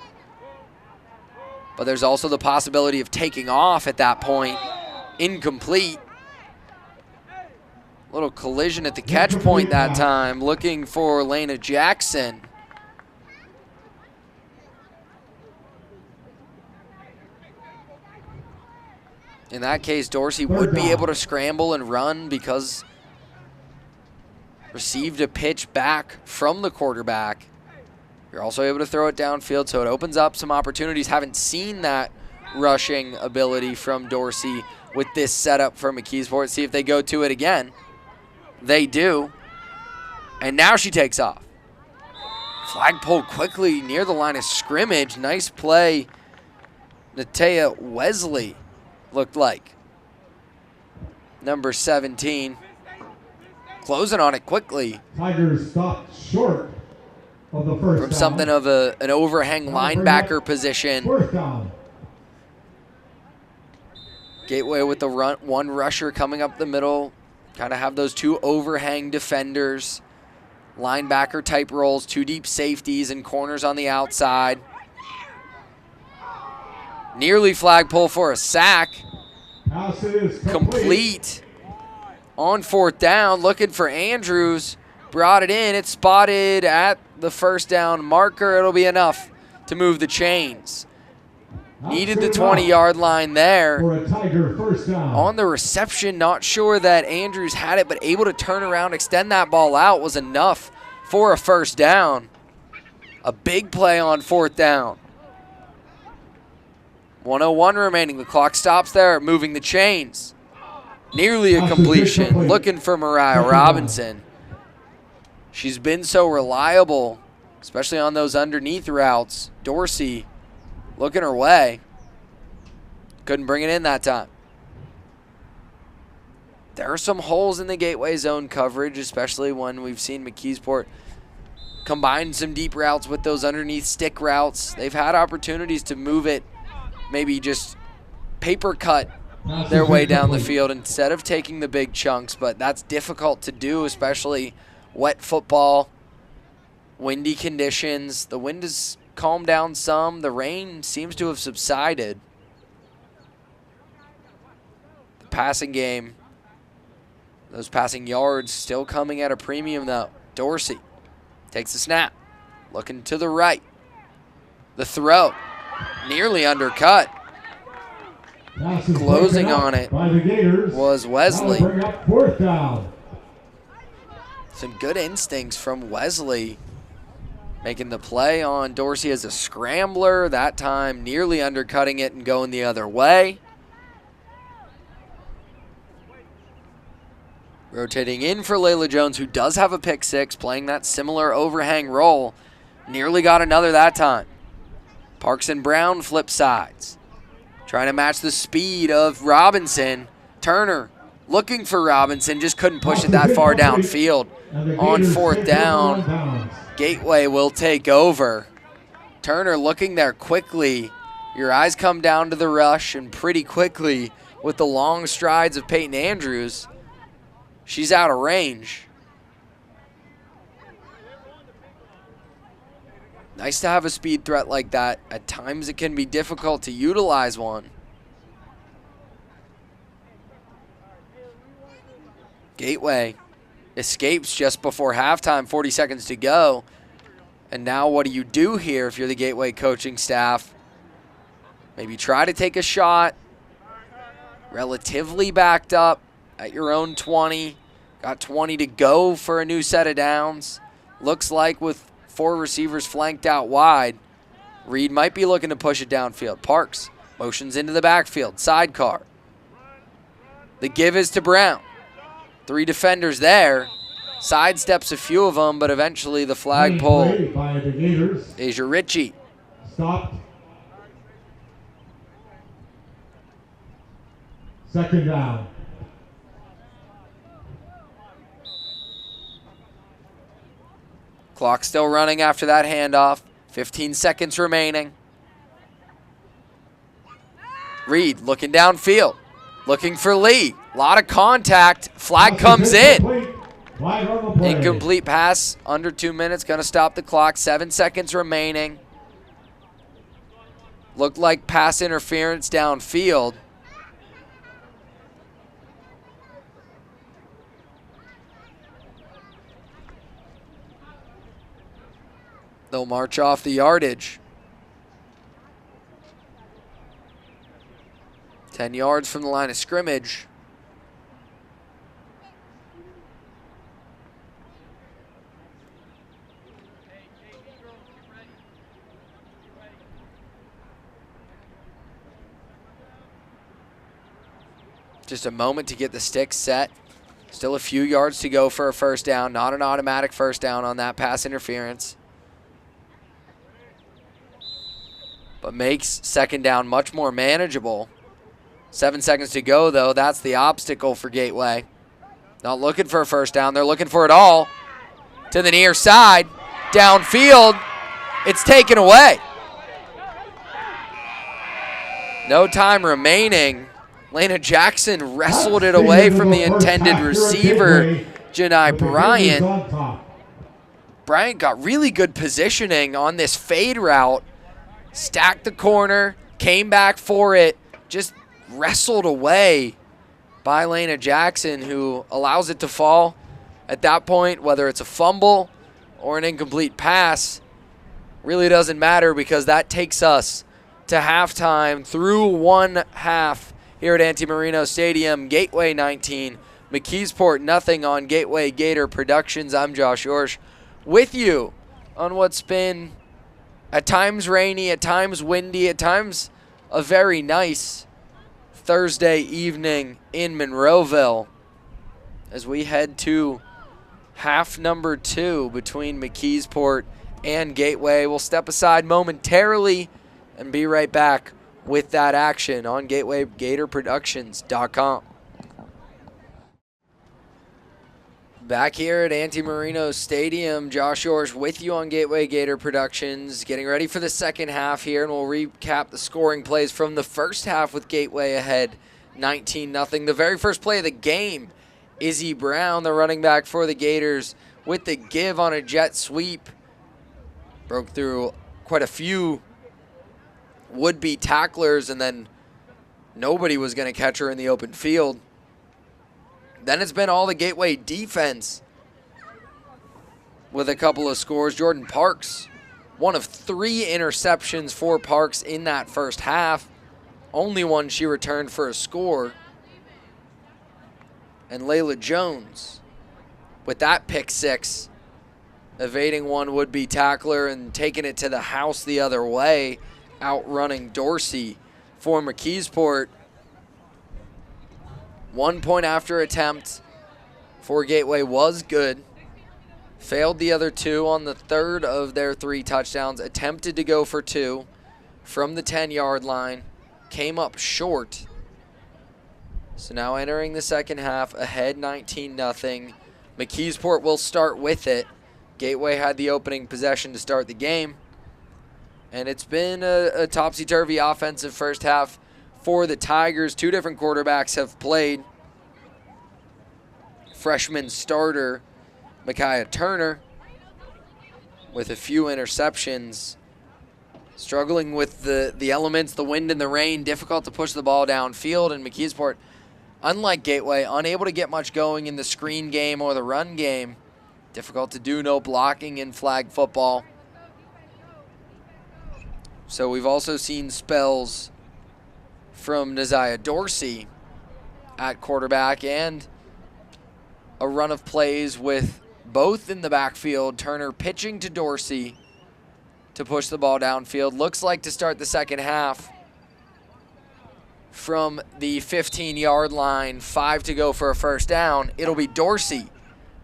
But there's also the possibility of taking off at that point. Incomplete. Little collision at the catch point that time. Looking for Lena Jackson. In that case, Dorsey would be able to scramble and run because received a pitch back from the quarterback. You're also able to throw it downfield, so it opens up some opportunities. Haven't seen that rushing ability from Dorsey with this setup for McKeesport. See if they go to it again. They do. And now she takes off. Flag pulled quickly near the line of scrimmage. Nice play. Natea Wesley looked like. Number 17. Closing on it quickly. Tigers stopped short of the first from down. something of an overhang linebacker position. Fourth down. Gateway with the one rusher coming up the middle. Kind of have those two overhang defenders. Linebacker type roles, two deep safeties and corners on the outside. Nearly flag pull for a sack. Pass is Complete. On 4th down, looking for Andrews. Brought it in. It's spotted at the first down marker. It'll be enough to move the chains. Needed the 20-yard line there. For a Tiger first down. On the reception, not sure that Andrews had it, but able to turn around, extend that ball out was enough for a first down. A big play on 4th down. 1:01 remaining. The clock stops there, moving the chains. Nearly a completion. Looking for Mariah Robinson. She's been so reliable, especially on those underneath routes. Dorsey looking her way. Couldn't bring it in that time. There are some holes in the Gateway zone coverage, especially when we've seen McKeesport combine some deep routes with those underneath stick routes. They've had opportunities to move it, maybe just paper cut their way down the field instead of taking the big chunks, but that's difficult to do, especially wet football, windy conditions. The wind has calmed down some. The rain seems to have subsided. The passing game, those passing yards still coming at a premium though. Dorsey takes the snap, looking to the right. The throw, nearly undercut. Closing on it was Wesley. Fourth down. Some good instincts from Wesley. Making the play on Dorsey as a scrambler. That time nearly undercutting it and going the other way. Rotating in for Leila Jones, who does have a pick six, playing that similar overhang role. Nearly got another that time. Parks and Brown flip sides. Trying to match the speed of Robinson. Turner looking for Robinson, just couldn't push it that far downfield. On fourth down, Gateway will take over. Turner looking there quickly. Your eyes come down to the rush, and pretty quickly with the long strides of Peyton Andrews, she's out of range. Nice to have a speed threat like that. At times it can be difficult to utilize one. Gateway escapes just before halftime, 40 seconds to go. And now what do you do here if you're the Gateway coaching staff? Maybe try to take a shot. Relatively backed up at your own 20. Got 20 to go for a new set of downs. Looks like with 4 receivers flanked out wide, Reed might be looking to push it downfield. Parks motions into the backfield. Sidecar. The give is to Brown. 3 defenders there. Sidesteps a few of them, but eventually the flagpole. Asia Ritchie. Stopped. Second down. Clock still running after that handoff. 15 seconds remaining. Reed looking downfield. Looking for Lee. A lot of contact. Flag comes in. Incomplete pass. Under 2 minutes. Going to stop the clock. 7 seconds remaining. Looked like pass interference downfield. They'll march off the yardage. 10 yards from the line of scrimmage. Just a moment to get the sticks set. Still a few yards to go for a first down. Not an automatic first down on that pass interference. But makes second down much more manageable. 7 seconds to go, though. That's the obstacle for Gateway. Not looking for a first down. They're looking for it all. To the near side. Downfield. It's taken away. No time remaining. Leila Jackson wrestled it away from the intended receiver, Janai Bryant. Bryant got really good positioning on this fade route. Stacked the corner, came back for it, just wrestled away by Leila Jackson, who allows it to fall. At that point, whether it's a fumble or an incomplete pass, really doesn't matter because that takes us to halftime through one half here at Anti-Marino Stadium. Gateway 19, McKeesport nothing on Gateway Gator Productions. I'm Josh Yorsch with you on what's been at times rainy, at times windy, at times a very nice Thursday evening in Monroeville as we head to half number 2 between McKeesport and Gateway. We'll step aside momentarily and be right back with that action on GatewayGatorProductions.com. Back here at Anti-Marino Stadium, Josh Yorsch with you on Gateway Gator Productions, getting ready for the second half here, and we'll recap the scoring plays from the first half with Gateway ahead 19-0. The very first play of the game, Izzy Brown, the running back for the Gators, with the give on a jet sweep. Broke through quite a few would-be tacklers, and then nobody was going to catch her in the open field. Then it's been all the Gateway defense with a couple of scores. Jordan Parks one of 3 interceptions for Parks in that first half. Only one she returned for a score. And Leila Jones with that pick 6, evading one would-be tackler and taking it to the house the other way, outrunning Dorsey for McKeesport. 1 point after attempt for Gateway was good. Failed the other 2 on the 3rd of their 3 touchdowns. Attempted to go for 2 from the 10-yard line. Came up short. So now entering the second half, ahead 19-0. McKeesport will start with it. Gateway had the opening possession to start the game. And it's been a topsy-turvy offensive first half for the Tigers. 2 different quarterbacks have played. Freshman starter Micaiah Turner with a few interceptions. Struggling with the elements, the wind and the rain. Difficult to push the ball downfield. And McKeesport, unlike Gateway, unable to get much going in the screen game or the run game. Difficult to do, no blocking in flag football. So we've also seen spells from Naziah Dorsey at quarterback and a run of plays with both in the backfield. Turner pitching to Dorsey to push the ball downfield. Looks like to start the second half from the 15-yard line, 5 to go for a first down. It'll be Dorsey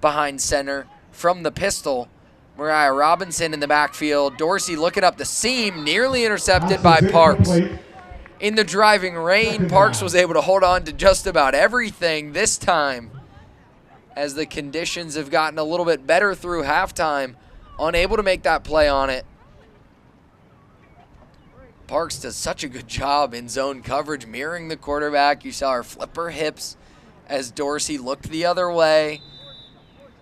behind center from the pistol. Mariah Robinson in the backfield. Dorsey looking up the seam, nearly intercepted by Parks. In the driving rain, Parks was able to hold on to just about everything this time as the conditions have gotten a little bit better through halftime. Unable to make that play on it. Parks does such a good job in zone coverage, mirroring the quarterback. You saw her flip her hips as Dorsey looked the other way.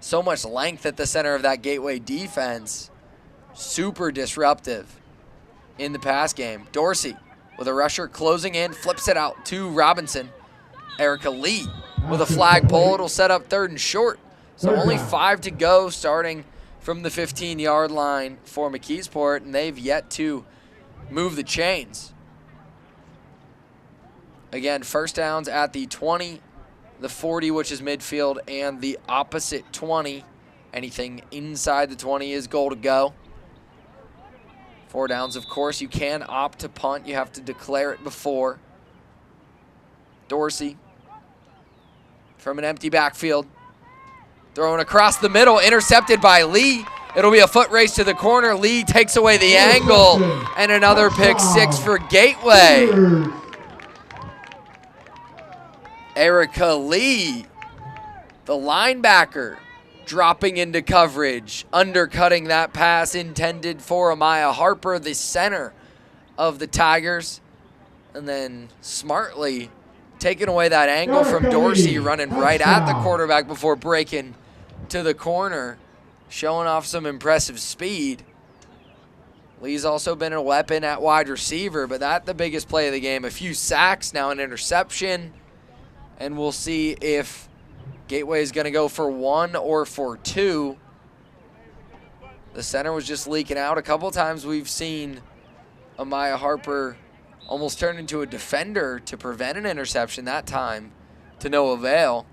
So much length at the center of that Gateway defense. Super disruptive in the pass game. Dorsey with a rusher closing in, flips it out to Robinson. Erica Lee with a flag pull. It'll set up 3rd and short. So only 5 to go starting from the 15-yard line for McKeesport, and they've yet to move the chains. Again, first downs at the 20, the 40, which is midfield, and the opposite 20. Anything inside the 20 is goal to go. 4 downs, of course. You can opt to punt. You have to declare it before. Dorsey from an empty backfield. Throwing across the middle, intercepted by Lee. It'll be a foot race to the corner. Lee takes away the angle, and another pick 6 for Gateway. Erica Lee, the linebacker, dropping into coverage, undercutting that pass intended for Amaya Harper, the center of the Tigers, and then smartly taking away that angle from Dorsey, running right at the quarterback before breaking to the corner, showing off some impressive speed. Lee's also been a weapon at wide receiver, but that's the biggest play of the game. A few sacks, now an interception, and we'll see if Gateway is going to go for 1 or for 2. The center was just leaking out. A couple times we've seen Amaya Harper almost turn into a defender to prevent an interception, that time to no avail.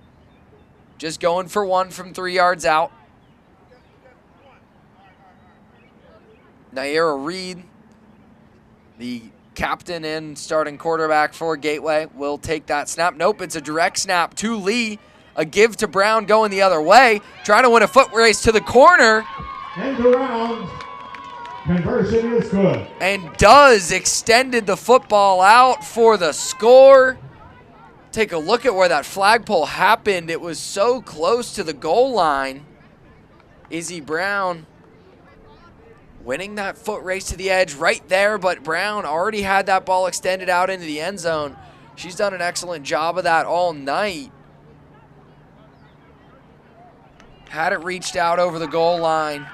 Just going for 1 from 3 yards out. Naara Reed, the captain and starting quarterback for Gateway, will take that snap. Nope, it's a direct snap to Lee. A give to Brown going the other way. Trying to win a foot race to the corner. End around. Conversion is good. And does extended the football out for the score. Take a look at where that flagpole happened. It was so close to the goal line. Izzy Brown winning that foot race to the edge right there, but Brown already had that ball extended out into the end zone. She's done an excellent job of that all night. Had it reached out over the goal line.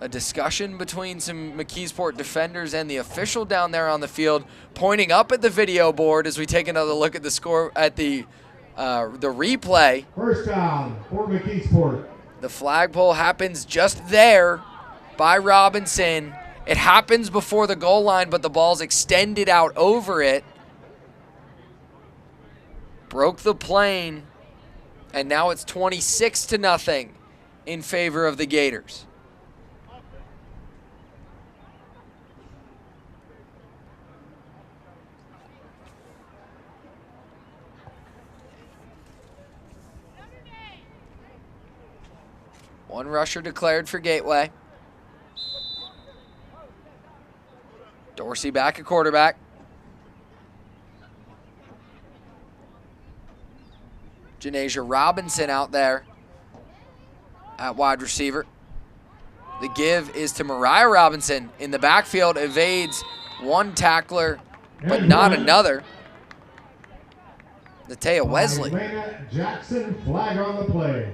A discussion between some McKeesport defenders and the official down there on the field, pointing up at the video board as we take another look at the score at the replay. First down for McKeesport. The flagpole happens just there by Robinson. It happens before the goal line, but the ball's extended out over it. Broke the plane, and now it's 26-0 in favor of the Gators. One rusher declared for Gateway. Dorsey back at quarterback. Janasia Robinson out there at wide receiver. The give is to Mariah Robinson in the backfield. Evades one tackler, but not another. Natea Wesley. Leila Jackson, flag on the play.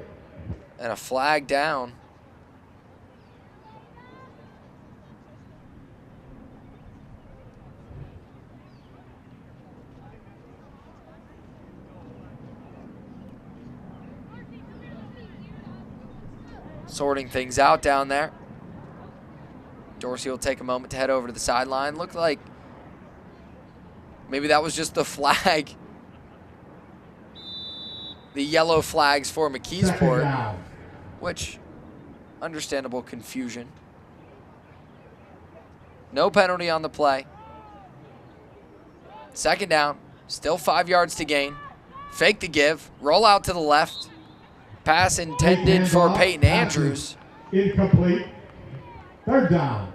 And a flag down. Sorting things out down there. Dorsey will take a moment to head over to the sideline. Looked like maybe that was just the flag. The yellow flags for McKeesport, which, understandable confusion. No penalty on the play. Second down, still 5 yards to gain. Fake the give, roll out to the left. Pass intended for Peyton Andrews. Incomplete. Third down.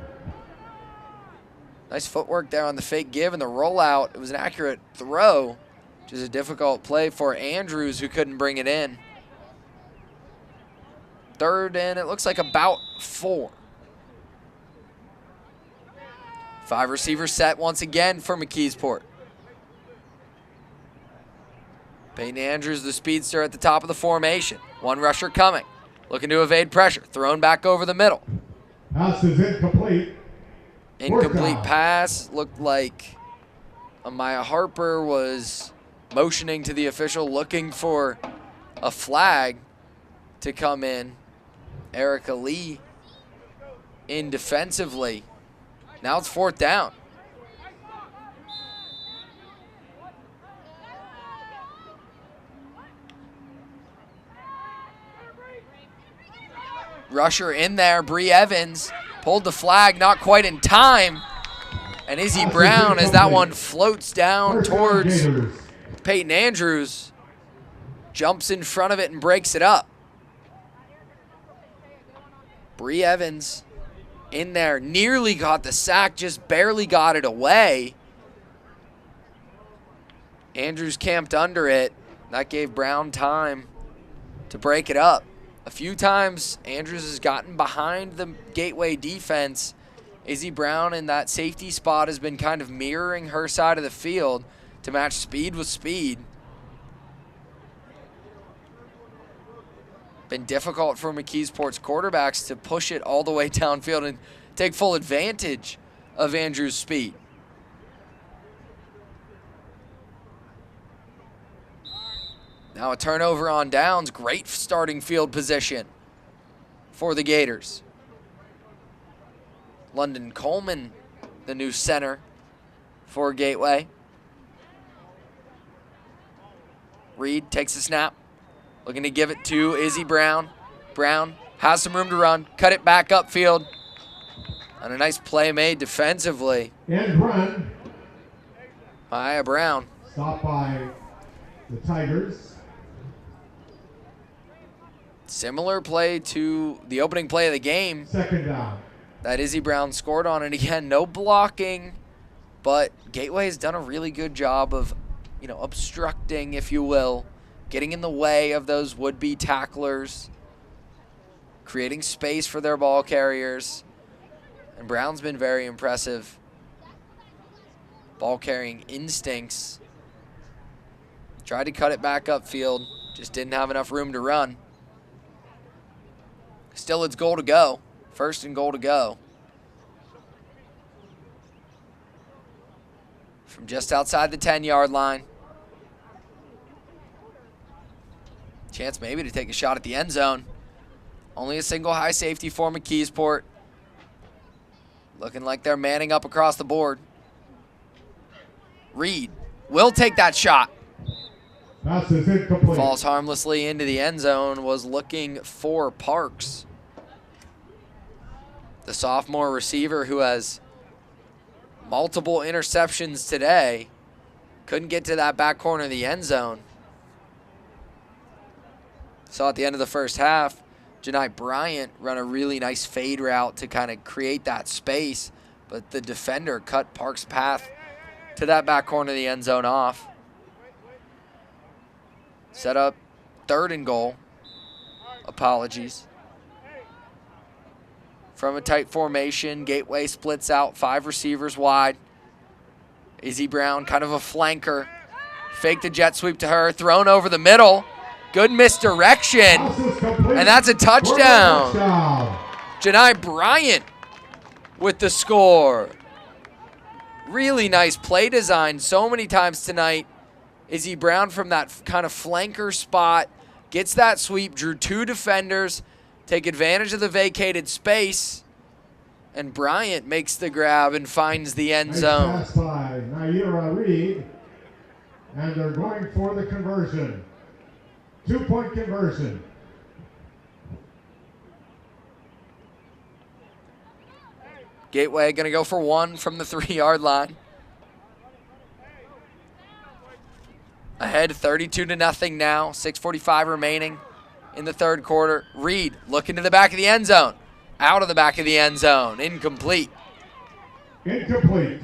Nice footwork there on the fake give and the rollout. It was an accurate throw, which is a difficult play for Andrews, who couldn't bring it in. Third and it looks like about 4. 5 receivers set once again for McKeesport. Peyton Andrews, the speedster, at the top of the formation. One rusher coming, looking to evade pressure. Thrown back over the middle. Pass is incomplete. Incomplete pass. Looked like Amaya Harper was motioning to the official, looking for a flag to come in. Erica Lee in defensively. Now it's 4th down. Rusher in there, Bree Evans pulled the flag, not quite in time. And Izzy Brown, as that one floats down towards Peyton Andrews, jumps in front of it and breaks it up. Bree Evans in there, nearly got the sack, just barely got it away. Andrews camped under it. That gave Brown time to break it up. A few times, Andrews has gotten behind the Gateway defense. Izzy Brown in that safety spot has been kind of mirroring her side of the field to match speed with speed. Been difficult for McKeesport's quarterbacks to push it all the way downfield and take full advantage of Andrews' speed. Now a turnover on downs. Great starting field position for the Gators. London Coleman, the new center for Gateway. Reed takes a snap, looking to give it to Izzy Brown. Brown has some room to run, cut it back upfield. And a nice play made defensively. And run. By Brown. Stopped by the Tigers. Similar play to the opening play of the game. Second down. That Izzy Brown scored on. And again, no blocking. But Gateway has done a really good job of, obstructing, if you will. Getting in the way of those would-be tacklers. Creating space for their ball carriers. And Brown's been very impressive. Ball carrying instincts. Tried to cut it back upfield. Just didn't have enough room to run. Still, it's goal to go. 1st and goal to go. From just outside the 10-yard line. Chance maybe to take a shot at the end zone. Only a single high safety for McKeesport. Looking like they're manning up across the board. Reed will take that shot. Pass is incomplete. Falls harmlessly into the end zone, was looking for Parks. The sophomore receiver who has multiple interceptions today. Couldn't get to that back corner of the end zone. Saw at the end of the first half, Janai Bryant run a really nice fade route to kind of create that space, but the defender cut Parks' path to that back corner of the end zone off. Set up 3rd and goal. Apologies. From a tight formation, Gateway splits out 5 receivers wide. Izzy Brown, kind of a flanker. Fake the jet sweep to her, thrown over the middle. Good misdirection, and that's a touchdown. Janai Bryant with the score. Really nice play design so many times tonight. Izzy Brown from that kind of flanker spot gets that sweep, drew 2 defenders, take advantage of the vacated space, and Bryant makes the grab and finds the end zone. Pass by Naara Reed, and they're going for the conversion. 2-point conversion. Gateway going to go for 1 from the 3-yard line. Ahead 32-0 now. 6:45 remaining in the 3rd quarter. Reed looking to the back of the end zone. Out of the back of the end zone. Incomplete. Incomplete.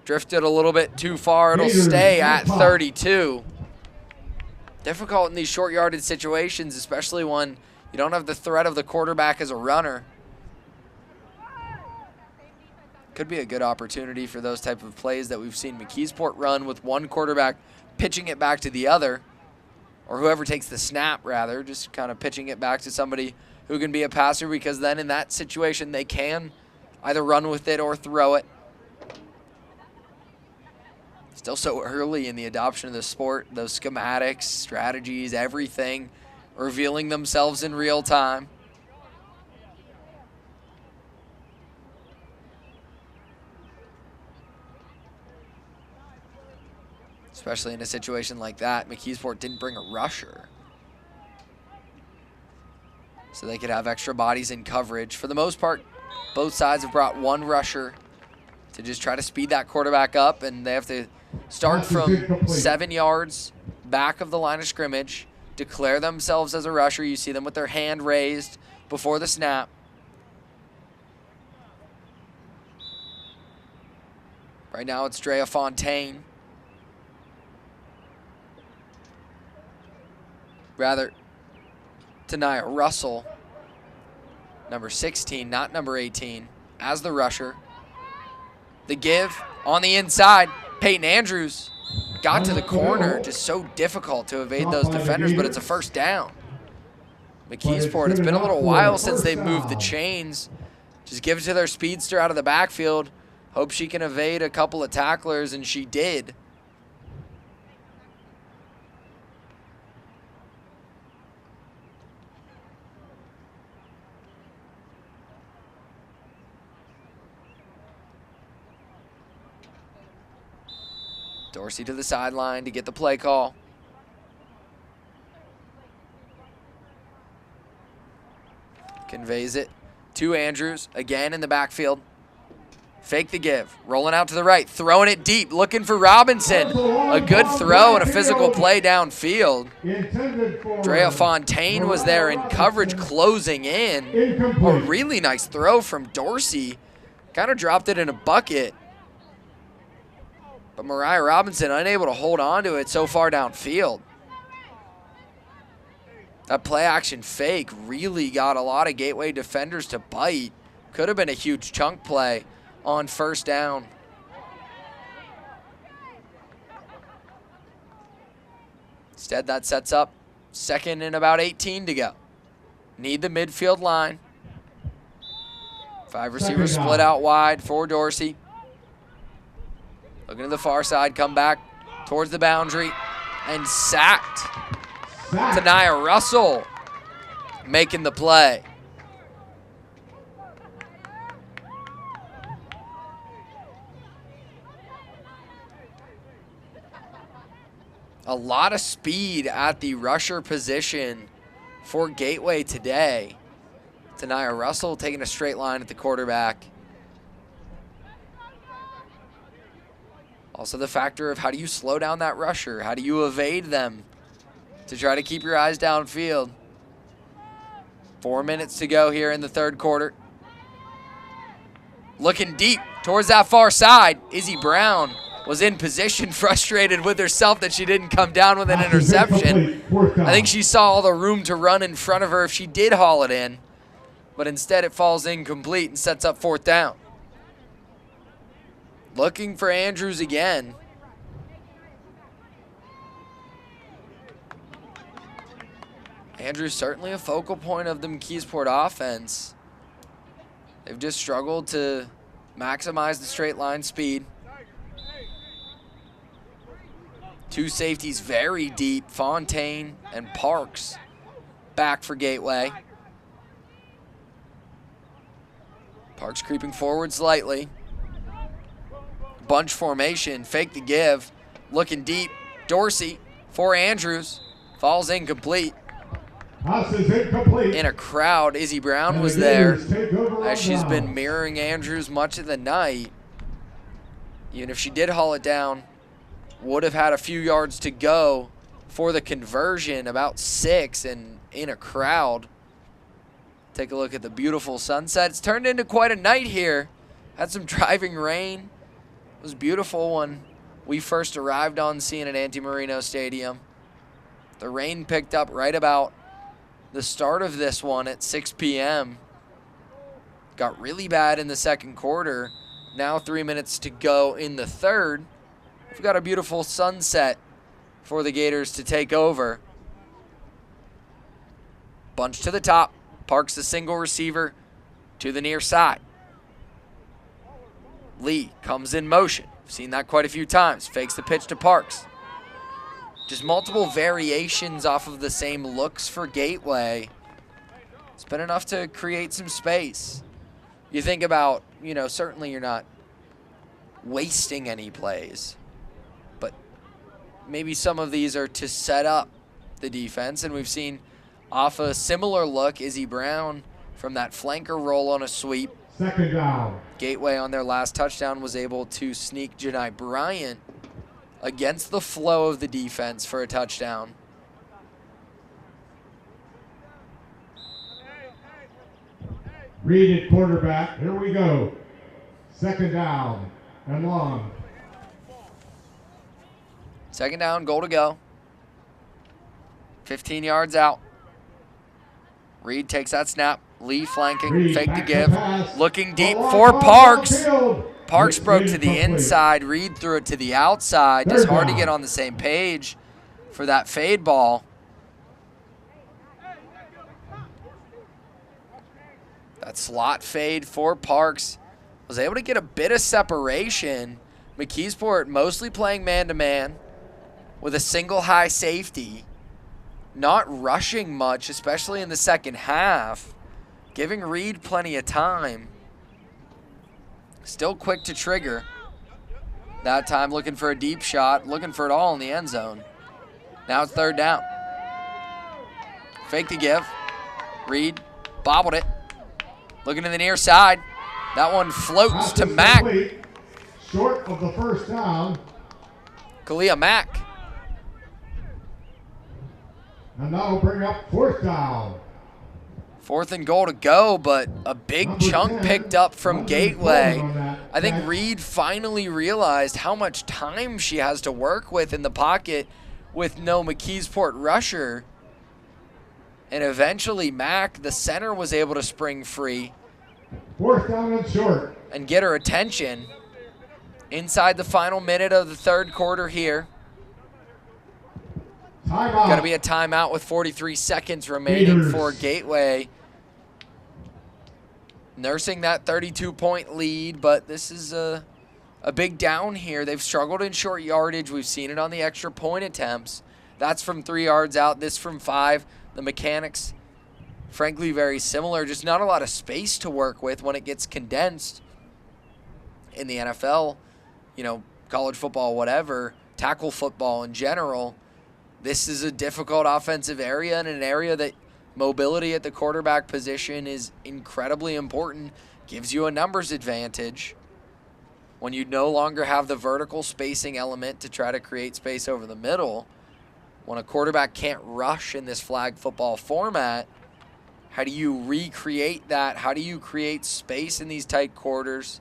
Drifted a little bit too far. It'll stay at 32. Difficult in these short yardage situations, especially when you don't have the threat of the quarterback as a runner. Could be a good opportunity for those type of plays that we've seen McKeesport run with one quarterback pitching it back to the other, or whoever takes the snap rather, just kind of pitching it back to somebody who can be a passer, because then in that situation they can either run with it or throw it. Still so early in the adoption of the sport, those schematics, strategies, everything revealing themselves in real time. Especially in a situation like that, McKeesport didn't bring a rusher, so they could have extra bodies in coverage. For the most part, both sides have brought 1 rusher to just try to speed that quarterback up, and they have to start from 7 yards back of the line of scrimmage, declare themselves as a rusher. You see them with their hand raised before the snap. Right now it's Drea Fontaine. Rather, Taniah Russell, number 16, not number 18, as the rusher. The give on the inside. Peyton Andrews got to the corner. Just so difficult to evade those defenders, but it's a first down. McKeesport, it's been a little while since they've moved the chains. Just give it to their speedster out of the backfield. Hope she can evade a couple of tacklers, and she did. Dorsey to the sideline to get the play call. Conveys it to Andrews, again in the backfield. Fake the give, rolling out to the right, throwing it deep, looking for Robinson. A good throw and a physical play downfield. Drea Fontaine was there in coverage closing in. A really nice throw from Dorsey. Kind of dropped it in a bucket. But Mariah Robinson unable to hold on to it so far downfield. That play action fake really got a lot of Gateway defenders to bite. Could have been a huge chunk play on first down. Instead, that sets up 2nd and about 18 to go. Need the midfield line. 5 receivers split out wide for Dorsey. Looking to the far side, come back towards the boundary, and sacked. Taniah Russell making the play. A lot of speed at the rusher position for Gateway today. Taniah Russell taking a straight line at the quarterback. Also the factor of how do you slow down that rusher? How do you evade them to try to keep your eyes downfield? 4 minutes to go here in the third quarter. Looking deep towards that far side. Izzy Brown was in position, frustrated with herself that she didn't come down with an interception. I think she saw all the room to run in front of her if she did haul it in, but instead it falls incomplete and sets up fourth down. Looking for Andrews again. Andrews certainly a focal point of the McKeesport offense. They've just struggled to maximize the straight line speed. Two safeties very deep, Fontaine and Parks back for Gateway. Parks creeping forward slightly. Bunch formation, fake the give, looking deep. Dorsey for Andrews, falls incomplete. In a crowd, Izzy Brown was there as she's been mirroring Andrews much of the night. Even if she did haul it down, would have had a few yards to go for the conversion, about 6, and in a crowd. Take a look at the beautiful sunset. It's turned into quite a night here. Had some driving rain. It was beautiful when we first arrived on scene at Anti-Marino Stadium. The rain picked up right about the start of this one at 6 p.m. Got really bad in the second quarter. Now 3 minutes to go in the third. We've got a beautiful sunset for the Gators to take over. Bunch to the top. Parks the single receiver to the near side. Lee comes in motion. Seen that quite a few times. Fakes the pitch to Parks. Just multiple variations off of the same looks for Gateway. It's been enough to create some space. You think about, certainly you're not wasting any plays, but maybe some of these are to set up the defense, and we've seen off a similar look, Izzy Brown from that flanker roll on a sweep. Second down. Gateway on their last touchdown was able to sneak Janai Bryant against the flow of the defense for a touchdown. Reed at quarterback. Here we go. Second down and long. Second down, goal to go. 15 yards out. Reed takes that snap. Lee flanking, Reed, fake the back give. pass. Looking deep Ball for on Parks. downfield. Parks broke to the Incomplete. inside. Reed threw it to the outside. Just Third hard to down. get on the same page for that fade ball. That slot fade for Parks was able to get a bit of separation. McKeesport mostly playing man-to-man with a single high safety. Not rushing much, especially in the second half. Giving Reed plenty of time. Still quick to trigger. That time looking for a deep shot, looking for it all in the end zone. Now it's third down. Fake the give. Reed bobbled it. Looking to the near side. That one floats Pass to is Mack. complete. Short of the first down. Kalia Mack. And that'll bring up fourth down. Fourth and goal to go, but a big Number chunk 10, picked up from London Gateway. Coleman on that I think catch. Reed finally realized how much time she has to work with in the pocket with no McKeesport rusher. And eventually Mack, the center, was able to spring free Fourth down and short. and get her attention inside the final minute of the third quarter here. Timeout. Going to be a timeout with 43 seconds remaining Gators. for Gateway. Nursing that 32-point lead, but this is a big down here. They've struggled in short yardage. We've seen it on the extra point attempts. That's from 3 yards out, this from 5. The mechanics, frankly, very similar. Just not a lot of space to work with when it gets condensed in the NFL, college football, whatever, tackle football in general. This is a difficult offensive area and an area that mobility at the quarterback position is incredibly important. Gives you a numbers advantage when you no longer have the vertical spacing element to try to create space over the middle. When a quarterback can't rush in this flag football format, how do you recreate that? How do you create space in these tight quarters?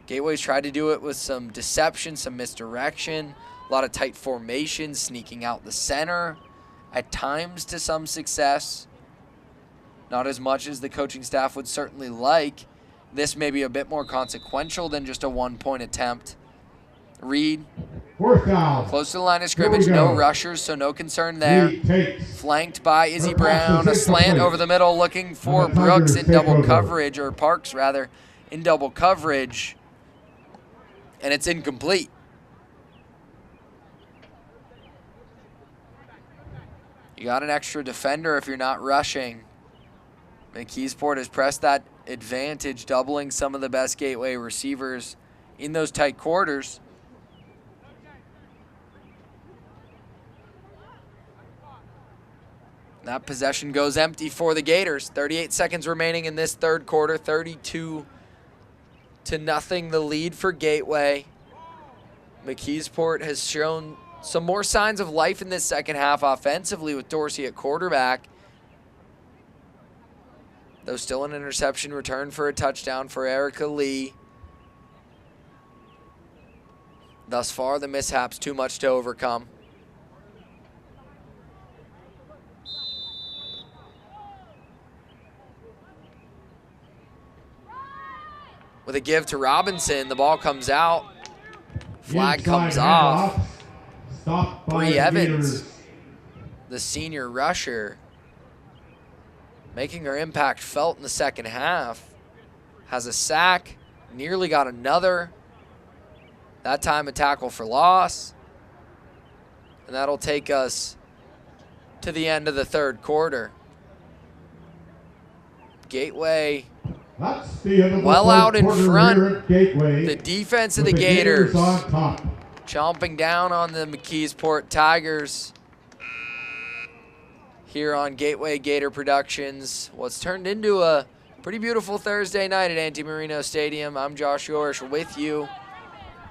Gateway's tried to do it with some deception, some misdirection, a lot of tight formation, sneaking out the center, at times to some success. Not as much as the coaching staff would certainly like. This may be a bit more consequential than just a one-point attempt. Reed, close to the line of scrimmage, no rushers, so no concern there. Flanked by Izzy Brown, a slant over the middle, looking for Brooks in double coverage, or Parks rather, in double coverage, and it's incomplete. You got an extra defender if you're not rushing. McKeesport has pressed that advantage, doubling some of the best Gateway receivers in those tight quarters. That possession goes empty for the Gators. 38 seconds remaining in this third quarter. 32-0 the lead for Gateway. McKeesport has shown some more signs of life in this second half offensively with Dorsey at quarterback. Though still an interception return for a touchdown for Erica Lee. Thus far, the mishaps too much to overcome. With a give to Robinson, the ball comes out. Flag comes off. Bree Evans, the senior rusher, making her impact felt in the second half. Has a sack, nearly got another. That time a tackle for loss. And that'll take us to the end of the third quarter. Gateway well out in front. The defense of the Gators chomping down on the McKeesport Tigers here on Gateway Gator Productions. What's turned into a pretty beautiful Thursday night at Anti-Marino Stadium. I'm Josh Yorsh with you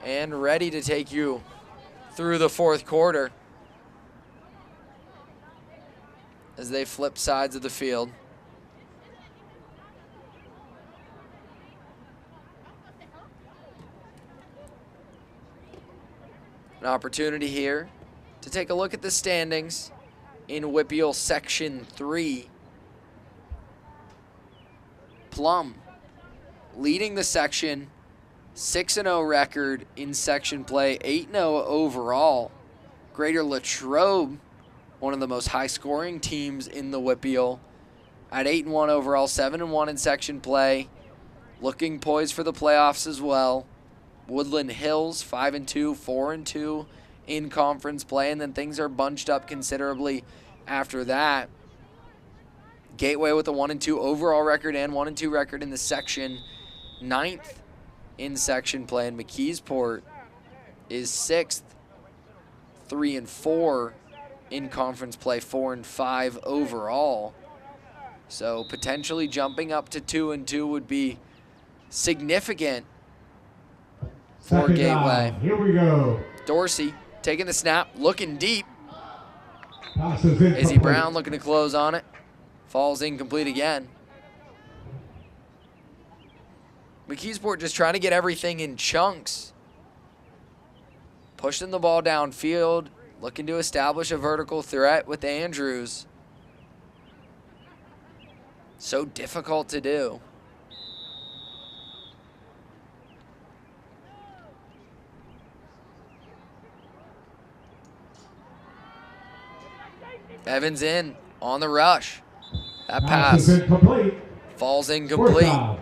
and ready to take you through the fourth quarter as they flip sides of the field. An opportunity here to take a look at the standings in WPIAL Section 3. Plum leading the section, 6-0 record in section play, 8-0 overall. Greater Latrobe, one of the most high-scoring teams in the WPIAL, at 8-1 overall, 7-1 in section play, looking poised for the playoffs as well. Woodland Hills, 5-2, 4-2 in conference play, and then things are bunched up considerably after that. Gateway with a 1-2 overall record and 1-2 record in the section, 9th in section play, and McKeesport is 6th, 3-4 in conference play, 4-5 overall. So potentially jumping up to 2-2 would be significant for Gateway. Here we go. Dorsey taking the snap, looking deep. Passes Izzy Brown looking to close on it. Falls incomplete again. McKeesport just trying to get everything in chunks. Pushing the ball downfield, looking to establish a vertical threat with Andrews. So difficult to do. Evans in on the rush. That pass falls incomplete.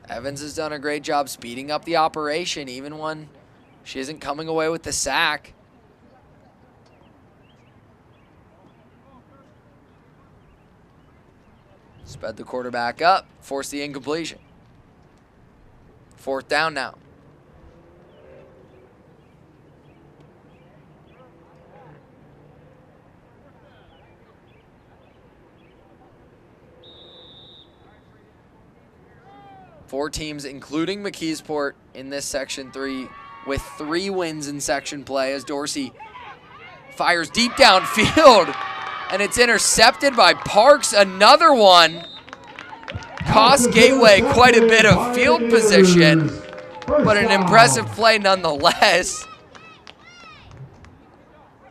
Evans has done a great job speeding up the operation even when she isn't coming away with the sack. Sped the quarterback up, forced the incompletion. Fourth down now. 4 teams, including McKeesport, in this Section 3 with 3 wins in section play as Dorsey fires deep downfield, and it's intercepted by Parks. Another one. Cost Gateway quite a bit of field position, but an impressive play nonetheless.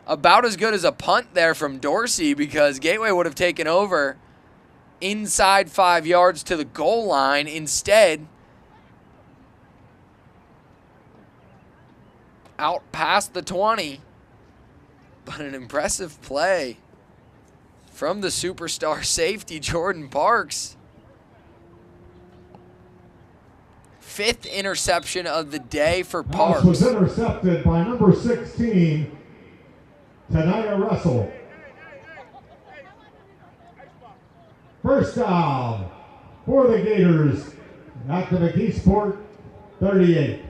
About as good as a punt there from Dorsey, because Gateway would have taken over inside 5 yards to the goal line. Instead, out past the 20. But an impressive play from the superstar safety, Jordan Parks. 5th interception of the day for Parks. Was intercepted by number 16, Taniah Russell. First down for the Gators at the McKeesport 38.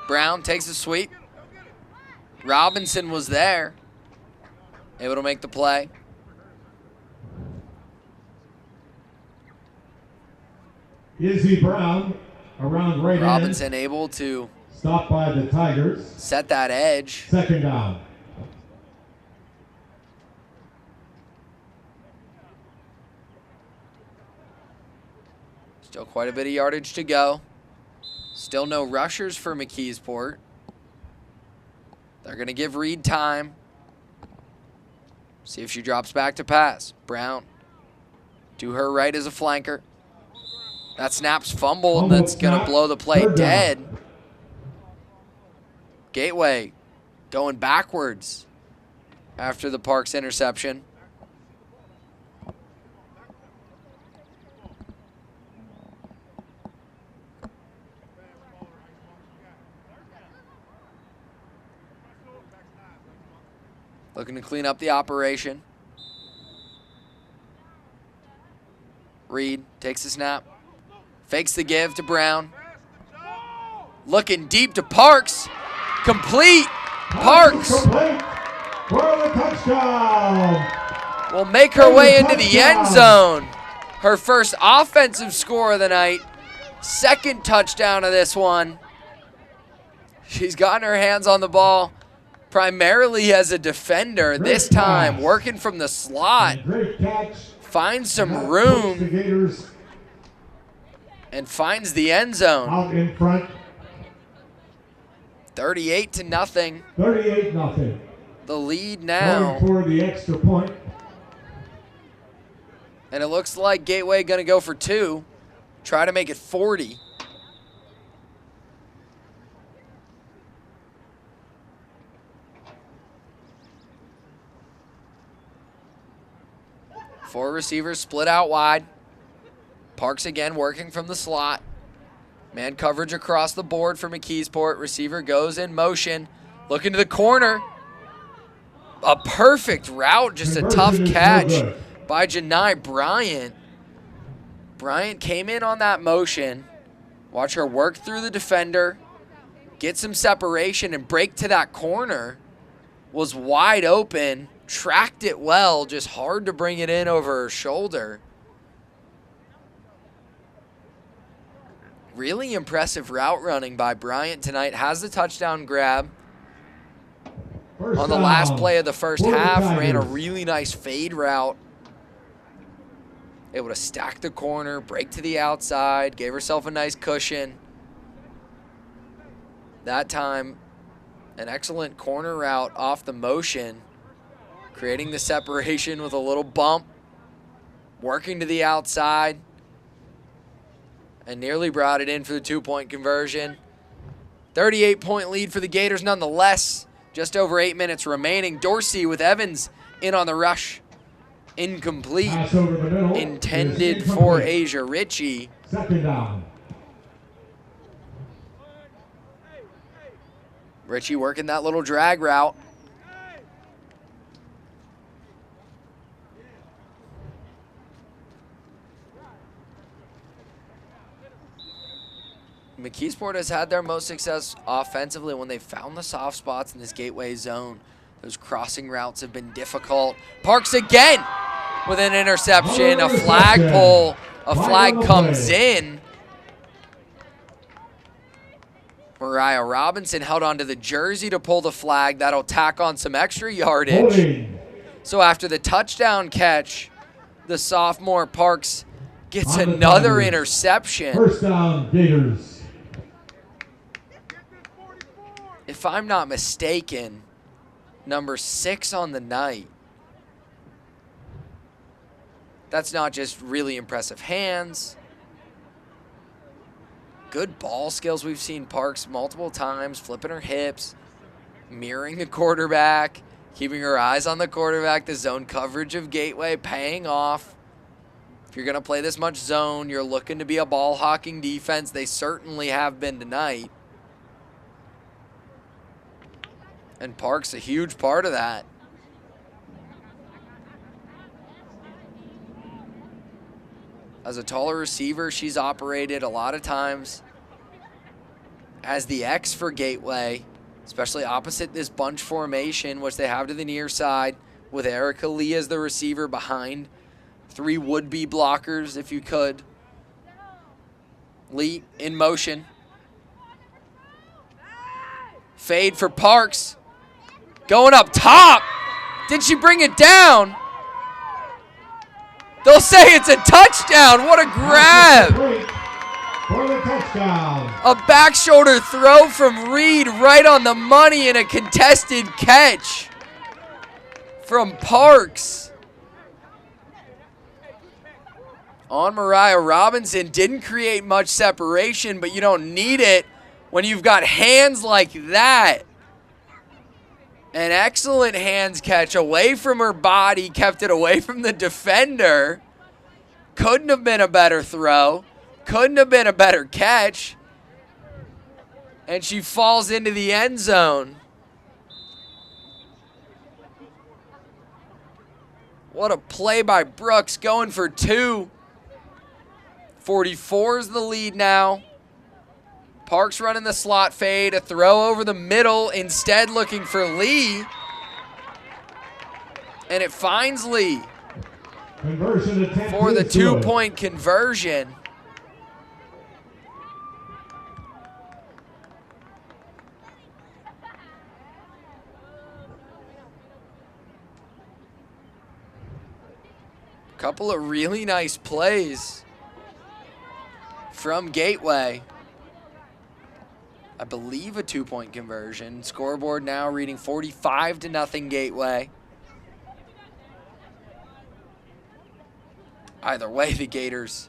Brown takes a sweep. Robinson was there, able to make the play. Izzy Brown around right Robinson end. able to Stopped by the Tigers. set that edge. Second down. Still quite a bit of yardage to go. Still no rushers for McKeesport. They're going to give Reed time. See if she drops back to pass. Brown to her right as a flanker. That snap's fumbled, and that's going to blow the play dead. Gateway going backwards after the Parks interception. Looking to clean up the operation. Reed takes the snap. Fakes the give to Brown. Looking deep to Parks. Complete. Parks Complete for the touchdown. will make her way into the end zone. Her first offensive score of the night. 2nd touchdown of this one. She's gotten her hands on the ball primarily as a defender. This time working from the slot. Great catch. Finds some room and finds the end zone. Out in front. 38-0. 38-0. The lead now. Going for the extra point. And it looks like Gateway going to go for 2. Try to make it 40. Four receivers split out wide. Parks again working from the slot. Man coverage across the board for McKeesport. Receiver goes in motion. Looking to the corner. A perfect route, just a tough catch by Janai Bryant. Bryant came in on that motion. Watch her work through the defender. Get some separation and break to that corner. Was wide open. Tracked it well, just hard to bring it in over her shoulder. Really impressive route running by Bryant tonight. Has the touchdown grab on the last play of the first half. Ran a really nice fade route. Able to stack the corner, break to the outside, gave herself a nice cushion. That time, an excellent corner route off the motion. Creating the separation with a little bump. Working to the outside. And nearly brought it in for the 2-point conversion. 38-point lead for the Gators nonetheless. Just over 8 minutes remaining. Dorsey with Evans in on the rush. Incomplete. Intended for Asia Ritchie. Second down. Ritchie working that little drag route. McKeesport has had their most success offensively when they found the soft spots in this Gateway zone. Those crossing routes have been difficult. Parks again with an interception, a flagpole A flag comes in. Mariah Robinson held onto the jersey to pull the flag. That'll tack on some extra yardage. So after the touchdown catch, the sophomore Parks gets another interception. First down, Gators. If I'm not mistaken, number 6 on the night. That's not just really impressive hands. Good ball skills. We've seen Parks multiple times, flipping her hips, mirroring the quarterback, keeping her eyes on the quarterback. The zone coverage of Gateway paying off. If you're going to play this much zone, you're looking to be a ball-hawking defense. They certainly have been tonight. And Parks a huge part of that. As a taller receiver, she's operated a lot of times as the X for Gateway, especially opposite this bunch formation, which they have to the near side, with Erica Lee as the receiver behind 3 would-be blockers, if you could. Lee in motion. Fade for Parks. Going up top. Did she bring it down? They'll say it's a touchdown. What a grab. For the touchdown. A back shoulder throw from Reed right on the money and a contested catch from Parks. On Mariah Robinson. Didn't create much separation, but you don't need it when you've got hands like that. An excellent hands catch away from her body, kept it away from the defender. Couldn't have been a better throw. Couldn't have been a better catch. And she falls into the end zone. What a play by Brooks, going for 2. 44 is the lead now. Parks running the slot fade, a throw over the middle, instead looking for Lee. And it finds Lee for the 2-point conversion. Couple of really nice plays from Gateway. I believe a 2-point conversion. Scoreboard now reading 45-0 Gateway. Either way, the Gators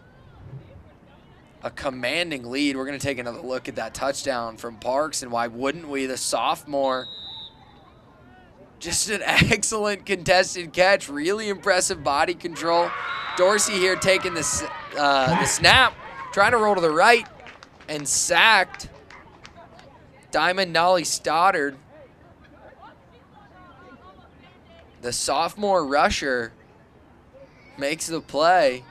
a commanding lead. We're going to take another look at that touchdown from Parks, and why wouldn't we? The sophomore, just an excellent contested catch. Really impressive body control. Dorsey here taking the snap, trying to roll to the right, and sacked. Diamond Nollie Stoddard, the sophomore rusher, makes the play.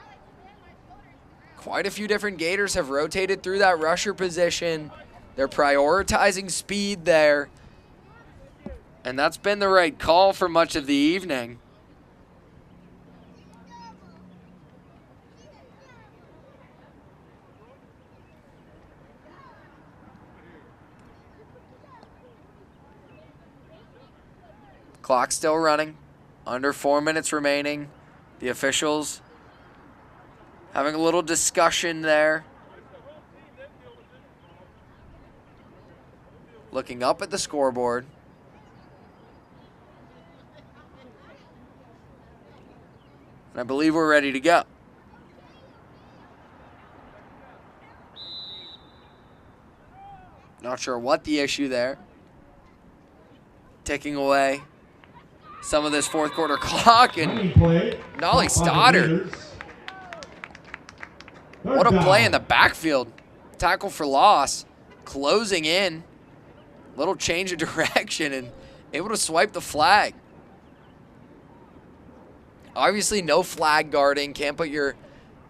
Quite a few different Gators have rotated through that rusher position. They're prioritizing speed there. And that's been the right call for much of the evening. Clock still running. Under 4 minutes remaining. The officials having a little discussion there. Looking up at the scoreboard. And I believe we're ready to go. Not sure what the issue there. Taking away some of this fourth quarter clock, and Nollie Stoddard. What a play in the backfield. Tackle for loss. Closing in. Little change of direction and able to swipe the flag. Obviously no flag guarding. Can't put your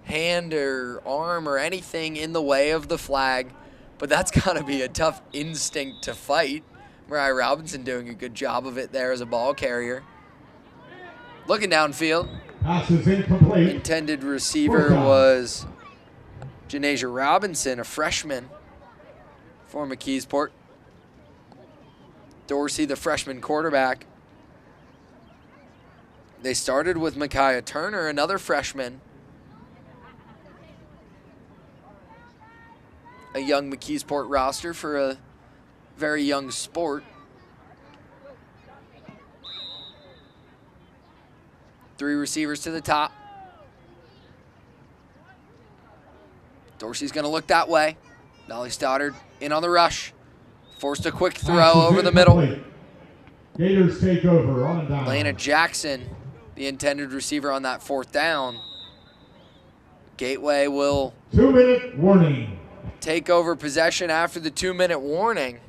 hand or arm or anything in the way of the flag. But that's got to be a tough instinct to fight. Mariah Robinson doing a good job of it there as a ball carrier. Looking downfield. Pass is incomplete. Intended receiver was Janasia Robinson, a freshman for McKeesport. Dorsey, the freshman quarterback. They started with Micaiah Turner, another freshman. A young McKeesport roster for a very young sport. Three receivers to the top. Dorsey's going to look that way. Nollie Stoddard in on the rush. Forced a quick throw over the middle. Gators take over on down. Lana Jackson, the intended receiver on that fourth down. Gateway will 2-minute warning. Take over possession after the 2-minute warning.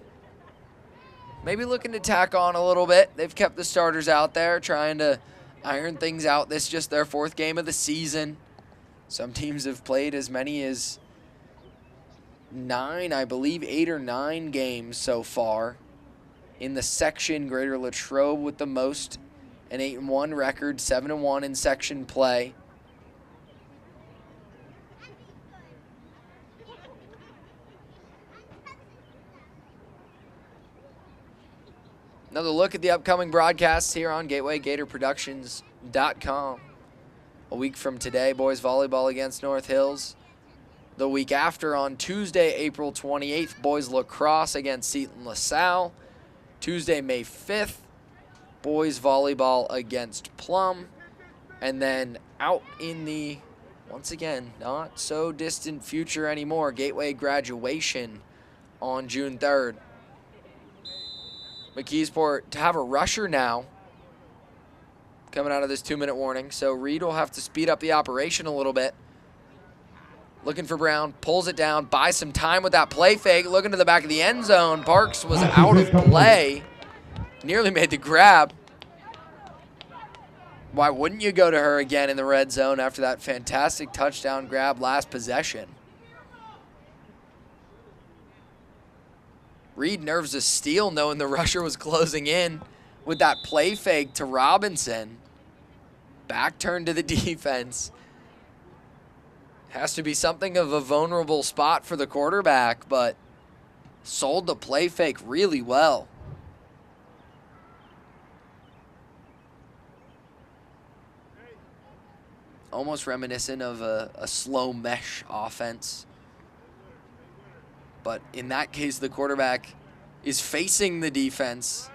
Maybe looking to tack on a little bit. They've kept the starters out there trying to iron things out. This is just their fourth game of the season. Some teams have played as many as 9, I believe 8 or 9 games so far. In the section, Greater Latrobe with the most, an 8-1 record, 7-1 in section play. Another look at the upcoming broadcasts here on GatewayGatorProductions.com. A week from today, boys volleyball against North Hills. The week after, on Tuesday, April 28th, boys lacrosse against Seton LaSalle. Tuesday, May 5th, boys volleyball against Plum. And then out in the, once again, not so distant future anymore, Gateway graduation on June 3rd. McKeesport to have a rusher now coming out of this 2-minute warning. So Reed will have to speed up the operation a little bit. Looking for Brown, pulls it down, buys some time with that play fake. Looking to the back of the end zone. Parks was out of play. Nearly made the grab. Why wouldn't you go to her again in the red zone after that fantastic touchdown grab last possession? Reed nerves a steal knowing the rusher was closing in with that play fake to Robinson. Back turn to the defense. Has to be something of a vulnerable spot for the quarterback, but sold the play fake really well. Almost reminiscent of a slow mesh offense. But in that case, the quarterback is facing the defense.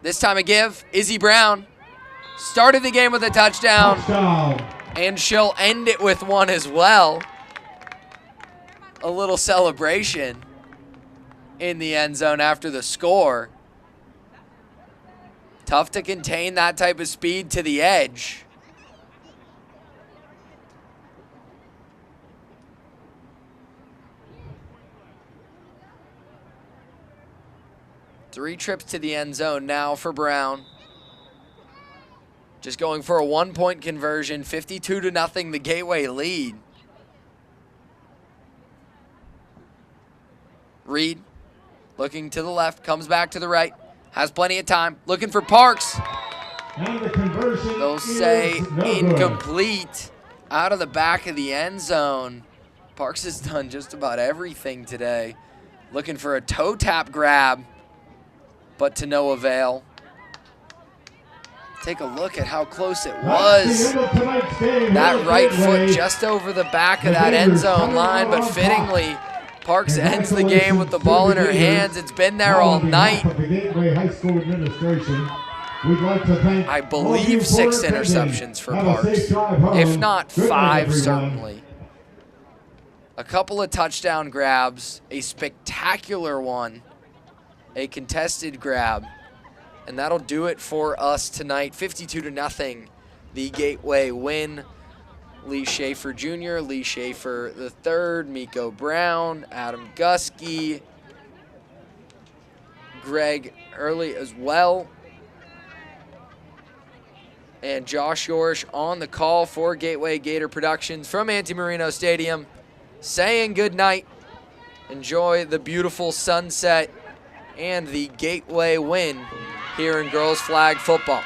This time a give. Izzy Brown started the game with a touchdown. And she'll end it with one as well. A little celebration in the end zone after the score. Tough to contain that type of speed to the edge. Three trips to the end zone now for Brown. Just going for a 1-point conversion, 52-0, the Gateway lead. Reed looking to the left, comes back to the right, has plenty of time, looking for Parks. And the conversion They'll say no incomplete out of the back of the end zone. Parks has done just about everything today. Looking for a toe tap grab, but to no avail. Take a look at how close it was. That right foot just over the back of that end zone line, but fittingly, Parks ends the game with the ball in her hands. It's been there all night. I believe 6 interceptions for Parks, if not 5 certainly. A couple of touchdown grabs, a spectacular one, a contested grab. And that'll do it for us tonight. 52-0, the Gateway win. Lee Schaefer Jr., Lee Schaefer III, Miko Brown, Adam Gusky, Greg Early as well. And Josh Yorsh on the call for Gateway Gator Productions from Anti-Marino Stadium, saying good night. Enjoy the beautiful sunset and the Gateway win here in girls flag football.